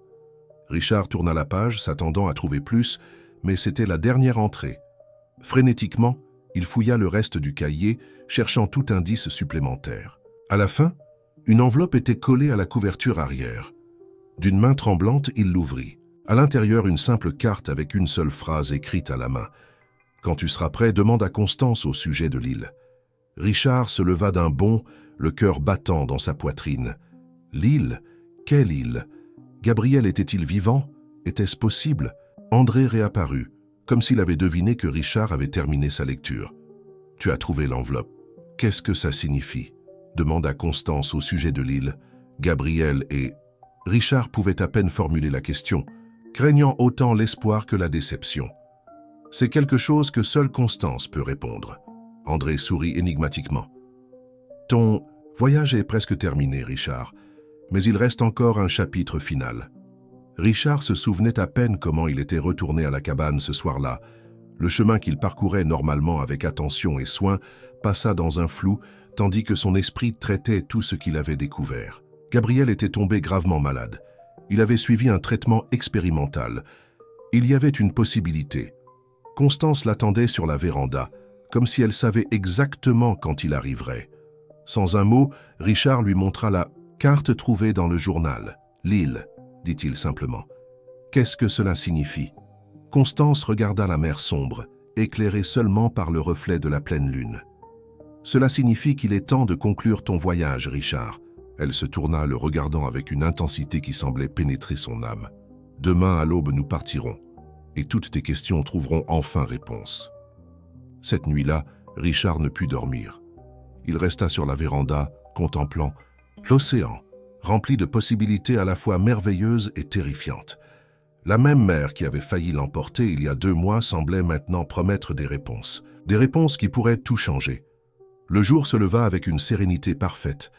Richard tourna la page, s'attendant à trouver plus, mais c'était la dernière entrée. Frénétiquement, il fouilla le reste du cahier, cherchant tout indice supplémentaire. À la fin, une enveloppe était collée à la couverture arrière. D'une main tremblante, il l'ouvrit. À l'intérieur, une simple carte avec une seule phrase écrite à la main. « Quand tu seras prêt, demande à Constance au sujet de l'île. » Richard se leva d'un bond, le cœur battant dans sa poitrine. L'île? Quelle île? Gabriel était-il vivant? Était-ce possible? André réapparut, comme s'il avait deviné que Richard avait terminé sa lecture. « Tu as trouvé l'enveloppe. Qu'est-ce que ça signifie ?» demanda Constance au sujet de l'île. Gabriel et... Richard pouvait à peine formuler la question, craignant autant l'espoir que la déception. « C'est quelque chose que seule Constance peut répondre. » André sourit énigmatiquement. « Ton voyage est presque terminé, Richard, mais il reste encore un chapitre final. » Richard se souvenait à peine comment il était retourné à la cabane ce soir-là. Le chemin qu'il parcourait normalement avec attention et soin passa dans un flou, tandis que son esprit traitait tout ce qu'il avait découvert. Gabriel était tombé gravement malade. Il avait suivi un traitement expérimental. Il y avait une possibilité. Constance l'attendait sur la véranda, comme si elle savait exactement quand il arriverait. Sans un mot, Richard lui montra la carte trouvée dans le journal. « L'île », dit-il simplement. « Qu'est-ce que cela signifie ?» Constance regarda la mer sombre, éclairée seulement par le reflet de la pleine lune. « Cela signifie qu'il est temps de conclure ton voyage, Richard. » Elle se tourna, le regardant avec une intensité qui semblait pénétrer son âme. « Demain à l'aube, nous partirons, et toutes tes questions trouveront enfin réponse. » Cette nuit-là, Richard ne put dormir. Il resta sur la véranda, contemplant l'océan, rempli de possibilités à la fois merveilleuses et terrifiantes. La même mer qui avait failli l'emporter il y a 2 mois semblait maintenant promettre des réponses qui pourraient tout changer. Le jour se leva avec une sérénité parfaite.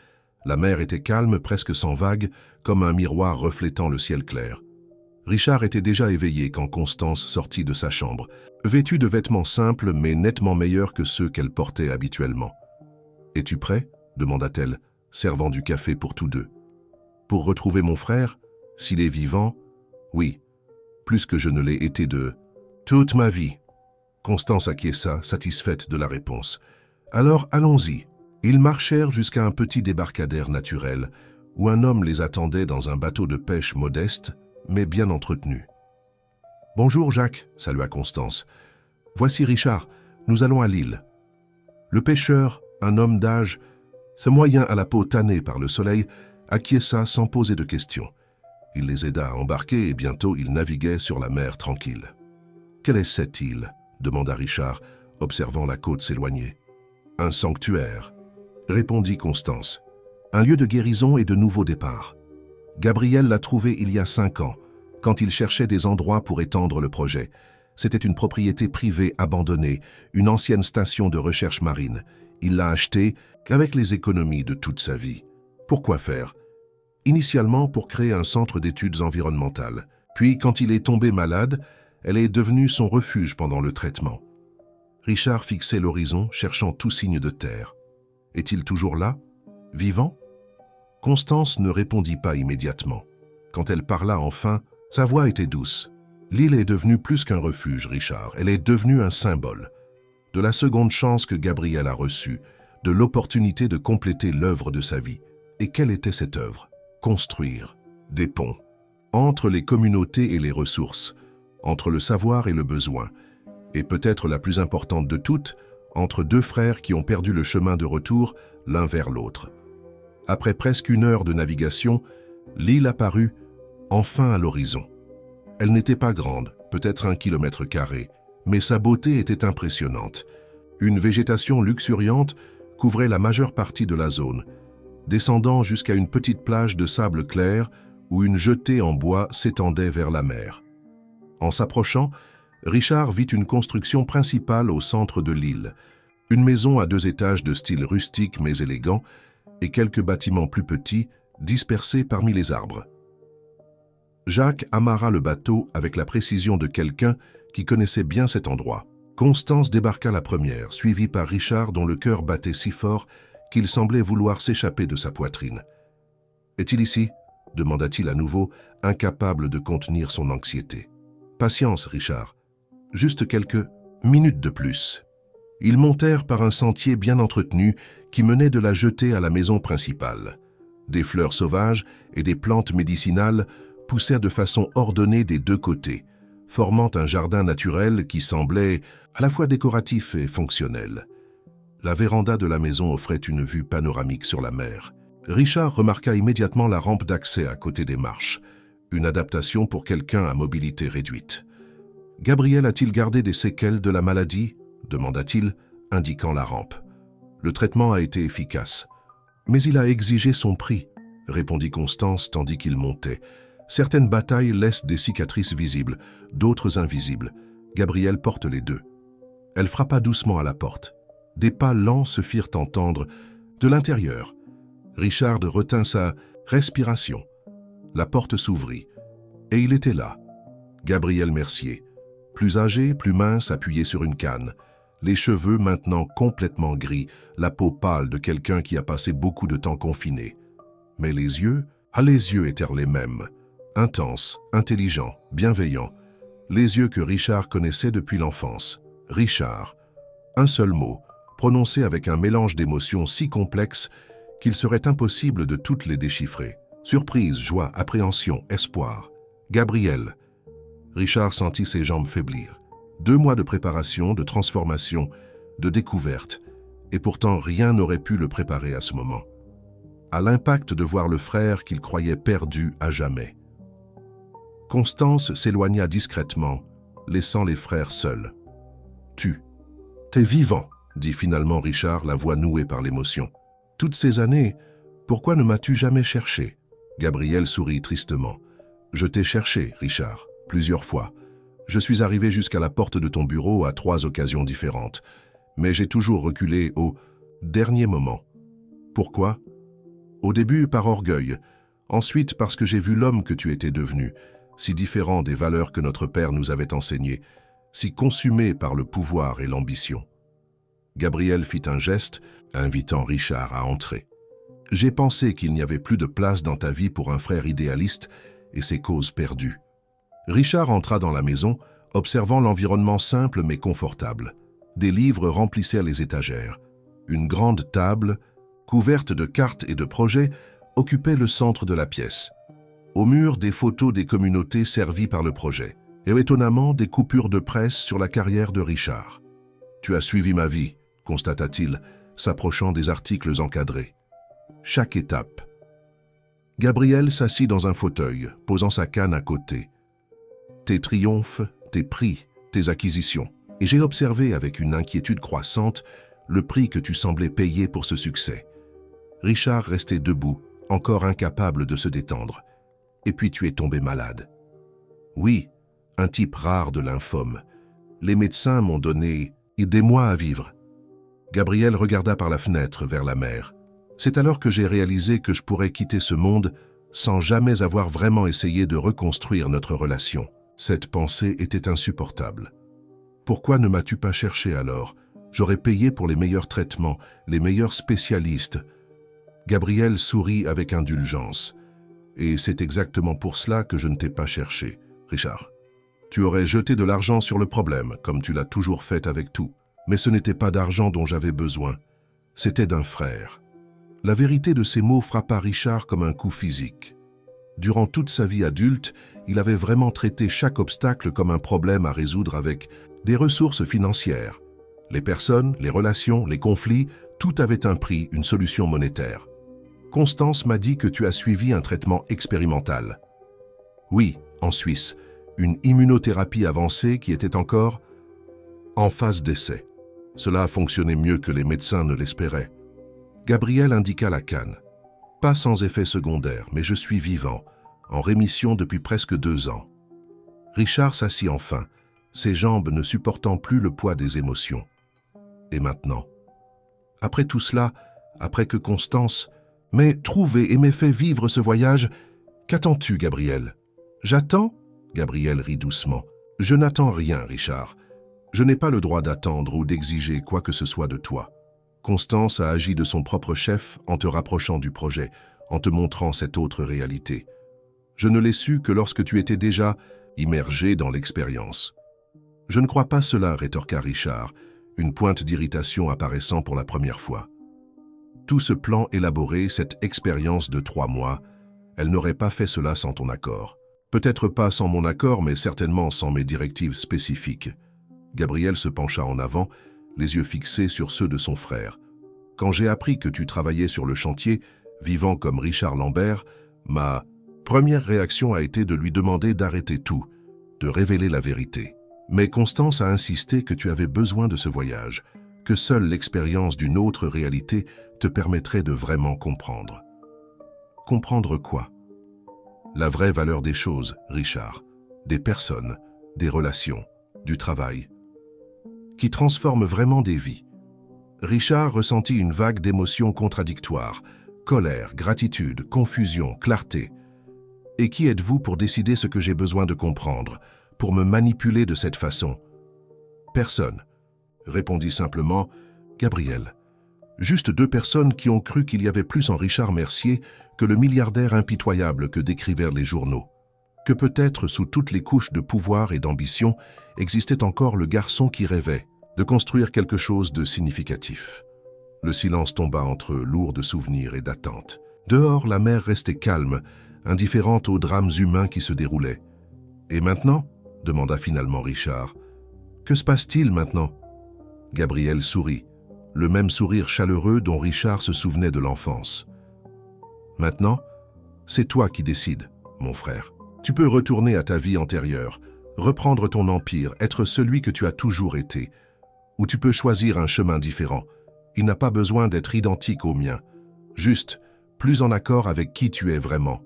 La mer était calme, presque sans vagues, comme un miroir reflétant le ciel clair. Richard était déjà éveillé quand Constance sortit de sa chambre, vêtue de vêtements simples mais nettement meilleurs que ceux qu'elle portait habituellement. « Es-tu prêt ?» demanda-t-elle, servant du café pour tous deux. « Pour retrouver mon frère, s'il est vivant, oui, plus que je ne l'ai été de toute ma vie. » Constance acquiesça, satisfaite de la réponse. « Alors allons-y. » Ils marchèrent jusqu'à un petit débarcadère naturel, où un homme les attendait dans un bateau de pêche modeste, mais bien entretenu. « Bonjour Jacques, salua Constance. Voici Richard, nous allons à l'île. » Le pêcheur, un homme d'âge, ce moyen à la peau tannée par le soleil, acquiesça sans poser de questions. Il les aida à embarquer et bientôt ils naviguaient sur la mer tranquille. « Quelle est cette île ?» demanda Richard, observant la côte s'éloigner. « Un sanctuaire, » répondit Constance. « Un lieu de guérison et de nouveau départ. Gabriel l'a trouvé il y a 5 ans, quand il cherchait des endroits pour étendre le projet. C'était une propriété privée abandonnée, une ancienne station de recherche marine. Il l'a achetée avec les économies de toute sa vie. Pourquoi faire? Initialement pour créer un centre d'études environnementales. Puis, quand il est tombé malade, elle est devenue son refuge pendant le traitement. » Richard fixait l'horizon, cherchant tout signe de terre. Est-il toujours là? Vivant? Constance ne répondit pas immédiatement. Quand elle parla enfin, sa voix était douce. L'île est devenue plus qu'un refuge, Richard. Elle est devenue un symbole. De la seconde chance que Gabriel a reçue, de l'opportunité de compléter l'œuvre de sa vie. Et quelle était cette œuvre? Construire des ponts entre les communautés et les ressources, entre le savoir et le besoin, et peut-être la plus importante de toutes, entre deux frères qui ont perdu le chemin de retour l'un vers l'autre. Après presque 1 heure de navigation, l'île apparut enfin à l'horizon. Elle n'était pas grande, peut-être 1 km², mais sa beauté était impressionnante. Une végétation luxuriante couvrait la majeure partie de la zone, descendant jusqu'à une petite plage de sable clair où une jetée en bois s'étendait vers la mer. En s'approchant, Richard vit une construction principale au centre de l'île, une maison à 2 étages de style rustique mais élégant et quelques bâtiments plus petits dispersés parmi les arbres. Jacques amarra le bateau avec la précision de quelqu'un qui connaissait bien cet endroit. Constance débarqua la première, suivie par Richard dont le cœur battait si fort qu'il semblait vouloir s'échapper de sa poitrine. « Est-il ici ?» demanda-t-il à nouveau, incapable de contenir son anxiété. « Patience, Richard. Juste quelques minutes de plus. » Ils montèrent par un sentier bien entretenu qui menait de la jetée à la maison principale. Des fleurs sauvages et des plantes médicinales poussaient de façon ordonnée des 2 côtés, formant un jardin naturel qui semblait à la fois décoratif et fonctionnel. La véranda de la maison offrait une vue panoramique sur la mer. Richard remarqua immédiatement la rampe d'accès à côté des marches, une adaptation pour quelqu'un à mobilité réduite. « Gabriel a-t-il gardé des séquelles de la maladie ?» demanda-t-il, indiquant la rampe. « Le traitement a été efficace. Mais il a exigé son prix, » répondit Constance tandis qu'il montait. Certaines batailles laissent des cicatrices visibles, d'autres invisibles. Gabriel porte les 2. Elle frappa doucement à la porte. Des pas lents se firent entendre de l'intérieur. Richard retint sa respiration. La porte s'ouvrit, et il était là. Gabriel Mercier, plus âgé, plus mince, appuyé sur une canne, les cheveux maintenant complètement gris, la peau pâle de quelqu'un qui a passé beaucoup de temps confiné. Mais les yeux étaient les mêmes, intenses, intelligents, bienveillants, les yeux que Richard connaissait depuis l'enfance. Richard, un seul mot, prononcé avec un mélange d'émotions si complexes qu'il serait impossible de toutes les déchiffrer. Surprise, joie, appréhension, espoir. Gabriel. Richard sentit ses jambes faiblir. 2 mois de préparation, de transformation, de découverte, et pourtant rien n'aurait pu le préparer à ce moment. À l'impact de voir le frère qu'il croyait perdu à jamais. Constance s'éloigna discrètement, laissant les frères seuls. « T'es vivant !» dit finalement Richard, la voix nouée par l'émotion. « Toutes ces années, pourquoi ne m'as-tu jamais cherché ?» Gabriel sourit tristement. « Je t'ai cherché, Richard, plusieurs fois. Je suis arrivé jusqu'à la porte de ton bureau à 3 occasions différentes, mais j'ai toujours reculé au dernier moment. Pourquoi? Au début par orgueil, ensuite parce que j'ai vu l'homme que tu étais devenu, si différent des valeurs que notre père nous avait enseignées, si consumé par le pouvoir et l'ambition. » Gabriel fit un geste, invitant Richard à entrer. « J'ai pensé qu'il n'y avait plus de place dans ta vie pour un frère idéaliste et ses causes perdues. » Richard entra dans la maison, observant l'environnement simple mais confortable. Des livres remplissaient les étagères. Une grande table, couverte de cartes et de projets, occupait le centre de la pièce. Au mur, des photos des communautés servies par le projet. Et étonnamment, des coupures de presse sur la carrière de Richard. « Tu as suivi ma vie », constata-t-il, s'approchant des articles encadrés. Chaque étape. Gabriel s'assit dans un fauteuil, posant sa canne à côté. Tes triomphes, tes prix, tes acquisitions. Et j'ai observé avec une inquiétude croissante le prix que tu semblais payer pour ce succès. Richard restait debout, encore incapable de se détendre. Et puis tu es tombé malade. Oui, un type rare de lymphome. Les médecins m'ont donné des mois à vivre. Gabriel regarda par la fenêtre vers la mer. C'est alors que j'ai réalisé que je pourrais quitter ce monde sans jamais avoir vraiment essayé de reconstruire notre relation. Cette pensée était insupportable. Pourquoi ne m'as-tu pas cherché alors? J'aurais payé pour les meilleurs traitements, les meilleurs spécialistes. Gabriel sourit avec indulgence. Et c'est exactement pour cela que je ne t'ai pas cherché, Richard. Tu aurais jeté de l'argent sur le problème, comme tu l'as toujours fait avec tout. Mais ce n'était pas d'argent dont j'avais besoin. C'était d'un frère. La vérité de ces mots frappa Richard comme un coup physique. Durant toute sa vie adulte, il avait vraiment traité chaque obstacle comme un problème à résoudre avec des ressources financières. Les personnes, les relations, les conflits, tout avait un prix, une solution monétaire. Constance m'a dit que tu as suivi un traitement expérimental. Oui, en Suisse, une immunothérapie avancée qui était encore en phase d'essai. Cela a fonctionné mieux que les médecins ne l'espéraient. Gabriel indiqua la canne. Pas sans effet secondaire, mais je suis vivant, en rémission depuis presque 2 ans. Richard s'assit enfin, ses jambes ne supportant plus le poids des émotions. Et maintenant? Après tout cela, après que Constance m'ait trouvé et m'ait fait vivre ce voyage, qu'attends-tu, Gabriel? J'attends? Gabriel rit doucement. Je n'attends rien, Richard. Je n'ai pas le droit d'attendre ou d'exiger quoi que ce soit de toi. Constance a agi de son propre chef en te rapprochant du projet, en te montrant cette autre réalité. Je ne l'ai su que lorsque tu étais déjà immergé dans l'expérience. Je ne crois pas cela, rétorqua Richard, une pointe d'irritation apparaissant pour la première fois. Tout ce plan élaboré, cette expérience de 3 mois, elle n'aurait pas fait cela sans ton accord. Peut-être pas sans mon accord, mais certainement sans mes directives spécifiques. Gabriel se pencha en avant, les yeux fixés sur ceux de son frère. Quand j'ai appris que tu travaillais sur le chantier, vivant comme Richard Lambert, ma première réaction a été de lui demander d'arrêter tout, de révéler la vérité. Mais Constance a insisté que tu avais besoin de ce voyage, que seule l'expérience d'une autre réalité te permettrait de vraiment comprendre. Comprendre quoi? La vraie valeur des choses, Richard, des personnes, des relations, du travail, qui transforment vraiment des vies. Richard ressentit une vague d'émotions contradictoires, colère, gratitude, confusion, clarté. Et qui êtes-vous pour décider ce que j'ai besoin de comprendre, pour me manipuler de cette façon? Personne, répondit simplement Gabriel. Juste 2 personnes qui ont cru qu'il y avait plus en Richard Mercier que le milliardaire impitoyable que décrivèrent les journaux. Que peut-être sous toutes les couches de pouvoir et d'ambition existait encore le garçon qui rêvait de construire quelque chose de significatif. Le silence tomba entre lourds de souvenirs et d'attentes. Dehors, la mer restait calme, indifférente aux drames humains qui se déroulaient. « Et maintenant » demanda finalement Richard. « Que se passe-t-il maintenant » Gabriel sourit, le même sourire chaleureux dont Richard se souvenait de l'enfance. « Maintenant, c'est toi qui décides, mon frère. Tu peux retourner à ta vie antérieure, reprendre ton empire, être celui que tu as toujours été. Ou tu peux choisir un chemin différent. Il n'a pas besoin d'être identique au mien. Juste, plus en accord avec qui tu es vraiment. »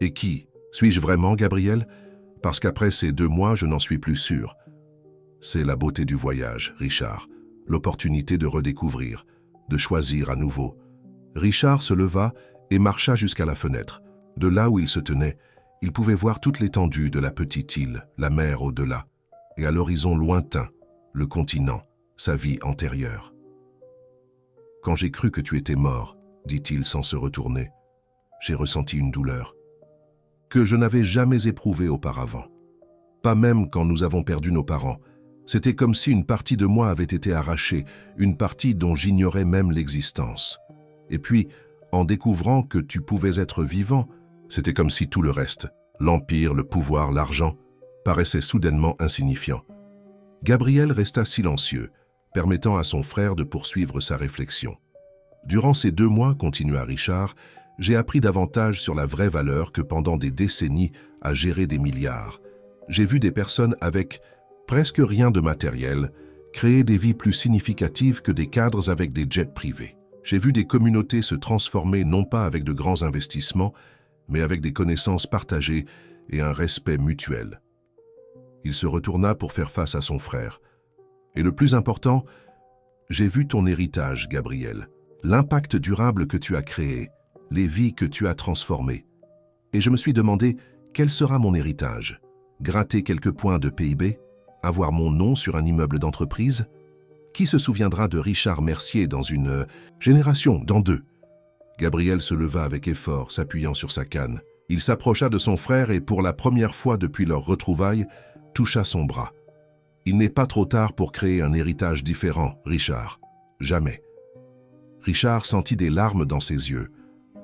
Et qui? Suis-je vraiment, Gabriel? Parce qu'après ces 2 mois, je n'en suis plus sûr. C'est la beauté du voyage, Richard. L'opportunité de redécouvrir, de choisir à nouveau. Richard se leva et marcha jusqu'à la fenêtre. De là où il se tenait, il pouvait voir toute l'étendue de la petite île, la mer au-delà, et à l'horizon lointain, le continent, sa vie antérieure. « Quand j'ai cru que tu étais mort, dit-il sans se retourner, j'ai ressenti une douleur que je n'avais jamais éprouvée auparavant. Pas même quand nous avons perdu nos parents. C'était comme si une partie de moi avait été arrachée, une partie dont j'ignorais même l'existence. Et puis, en découvrant que tu pouvais être vivant, c'était comme si tout le reste, l'empire, le pouvoir, l'argent, paraissait soudainement insignifiant. » Gabriel resta silencieux, permettant à son frère de poursuivre sa réflexion. « Durant ces 2 mois, continua Richard, j'ai appris davantage sur la vraie valeur que pendant des décennies à gérer des milliards. J'ai vu des personnes avec presque rien de matériel créer des vies plus significatives que des cadres avec des jets privés. J'ai vu des communautés se transformer non pas avec de grands investissements, mais avec des connaissances partagées et un respect mutuel. » Il se retourna pour faire face à son frère. « Et le plus important, j'ai vu ton héritage, Gabriel, l'impact durable que tu as créé, les vies que tu as transformées. Et je me suis demandé, quel sera mon héritage? Gratter quelques points de PIB? Avoir mon nom sur un immeuble d'entreprise? Qui se souviendra de Richard Mercier dans une génération, dans 2? » Gabriel se leva avec effort, s'appuyant sur sa canne. Il s'approcha de son frère et, pour la première fois depuis leur retrouvaille, toucha son bras. « Il n'est pas trop tard pour créer un héritage différent, Richard. Jamais. Richard sentit des larmes dans ses yeux.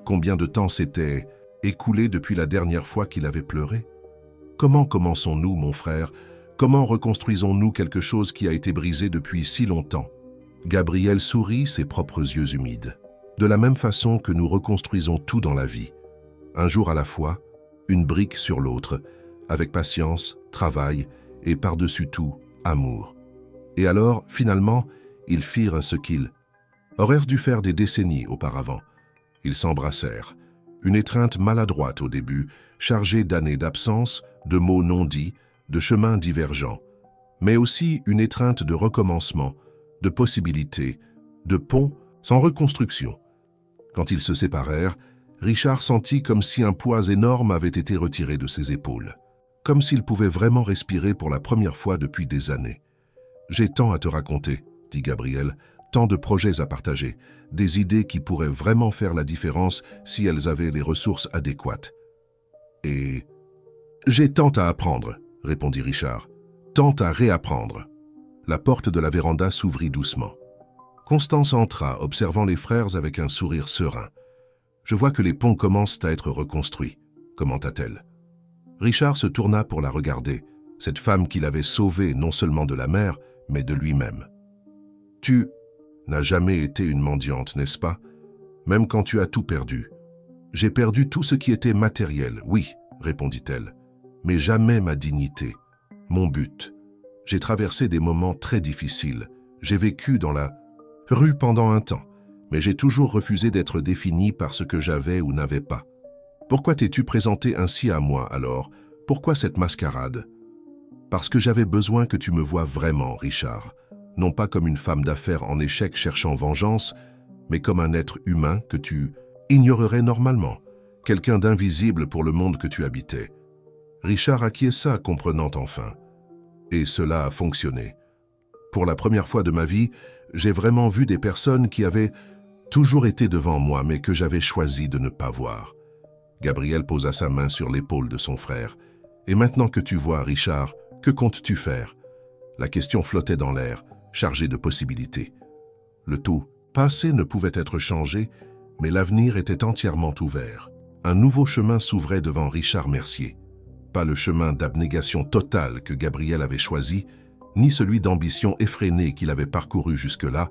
Combien de temps s'était écoulé depuis la dernière fois qu'il avait pleuré? Comment commençons-nous, mon frère? Comment reconstruisons-nous quelque chose qui a été brisé depuis si longtemps? Gabriel sourit, ses propres yeux humides. De la même façon que nous reconstruisons tout dans la vie. Un jour à la fois, une brique sur l'autre, avec patience, travail et par-dessus tout, amour. Et alors, finalement, ils firent ce qu'ils auraient dû faire des décennies auparavant. Ils s'embrassèrent. Une étreinte maladroite au début, chargée d'années d'absence, de mots non dits, de chemins divergents, mais aussi une étreinte de recommencement, de possibilités, de ponts sans reconstruction. Quand ils se séparèrent, Richard sentit comme si un poids énorme avait été retiré de ses épaules, comme s'il pouvait vraiment respirer pour la première fois depuis des années. « J'ai tant à te raconter, » dit Gabriel, « tant de projets à partager, des idées qui pourraient vraiment faire la différence si elles avaient les ressources adéquates. » Et « J'ai tant à apprendre, » répondit Richard, « tant à réapprendre. » La porte de la véranda s'ouvrit doucement. Constance entra, observant les frères avec un sourire serein. « Je vois que les ponts commencent à être reconstruits, » commenta-t-elle. Richard se tourna pour la regarder, cette femme qu'il avait sauvée non seulement de la mer, mais de lui-même. « Tu n'as jamais été une mendiante, n'est-ce pas? Même quand tu as tout perdu. »« J'ai perdu tout ce qui était matériel, oui, » répondit-elle, « mais jamais ma dignité, mon but. J'ai traversé des moments très difficiles. J'ai vécu dans la rue pendant un temps, mais j'ai toujours refusé d'être défini par ce que j'avais ou n'avais pas. Pourquoi t'es-tu présenté ainsi à moi alors? Pourquoi cette mascarade? Parce que j'avais besoin que tu me voies vraiment, Richard. Non pas comme une femme d'affaires en échec cherchant vengeance, mais comme un être humain que tu ignorerais normalement, quelqu'un d'invisible pour le monde que tu habitais. » Richard acquiesça, comprenant enfin. Et cela a fonctionné. Pour la première fois de ma vie, j'ai vraiment vu des personnes qui avaient toujours été devant moi, mais que j'avais choisi de ne pas voir. Gabriel posa sa main sur l'épaule de son frère. « Et maintenant que tu vois, Richard, que comptes-tu faire ?» La question flottait dans l'air, chargée de possibilités. Le tout passé ne pouvait être changé, mais l'avenir était entièrement ouvert. Un nouveau chemin s'ouvrait devant Richard Mercier. Pas le chemin d'abnégation totale que Gabriel avait choisi, ni celui d'ambition effrénée qu'il avait parcouru jusque-là,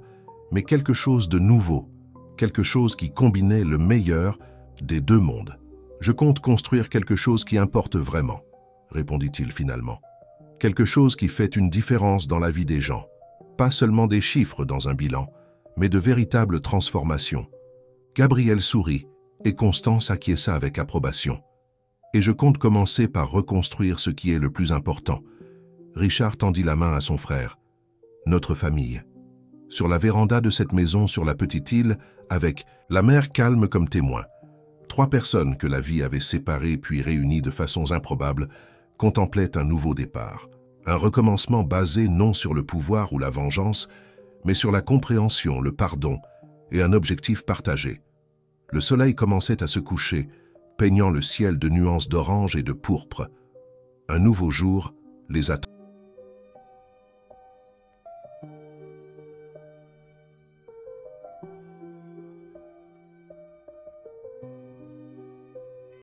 mais quelque chose de nouveau, quelque chose qui combinait le meilleur des deux mondes. « Je compte construire quelque chose qui importe vraiment, » répondit-il finalement. « Quelque chose qui fait une différence dans la vie des gens. Pas seulement des chiffres dans un bilan, mais de véritables transformations. » Gabriel sourit et Constance acquiesça avec approbation. « Et je compte commencer par reconstruire ce qui est le plus important. » Richard tendit la main à son frère. « Notre famille. » Sur la véranda de cette maison sur la petite île, avec la mer calme comme témoin, 3 personnes que la vie avait séparées puis réunies de façons improbables contemplaient un nouveau départ. Un recommencement basé non sur le pouvoir ou la vengeance, mais sur la compréhension, le pardon et un objectif partagé. Le soleil commençait à se coucher, peignant le ciel de nuances d'orange et de pourpre. Un nouveau jour les attendait.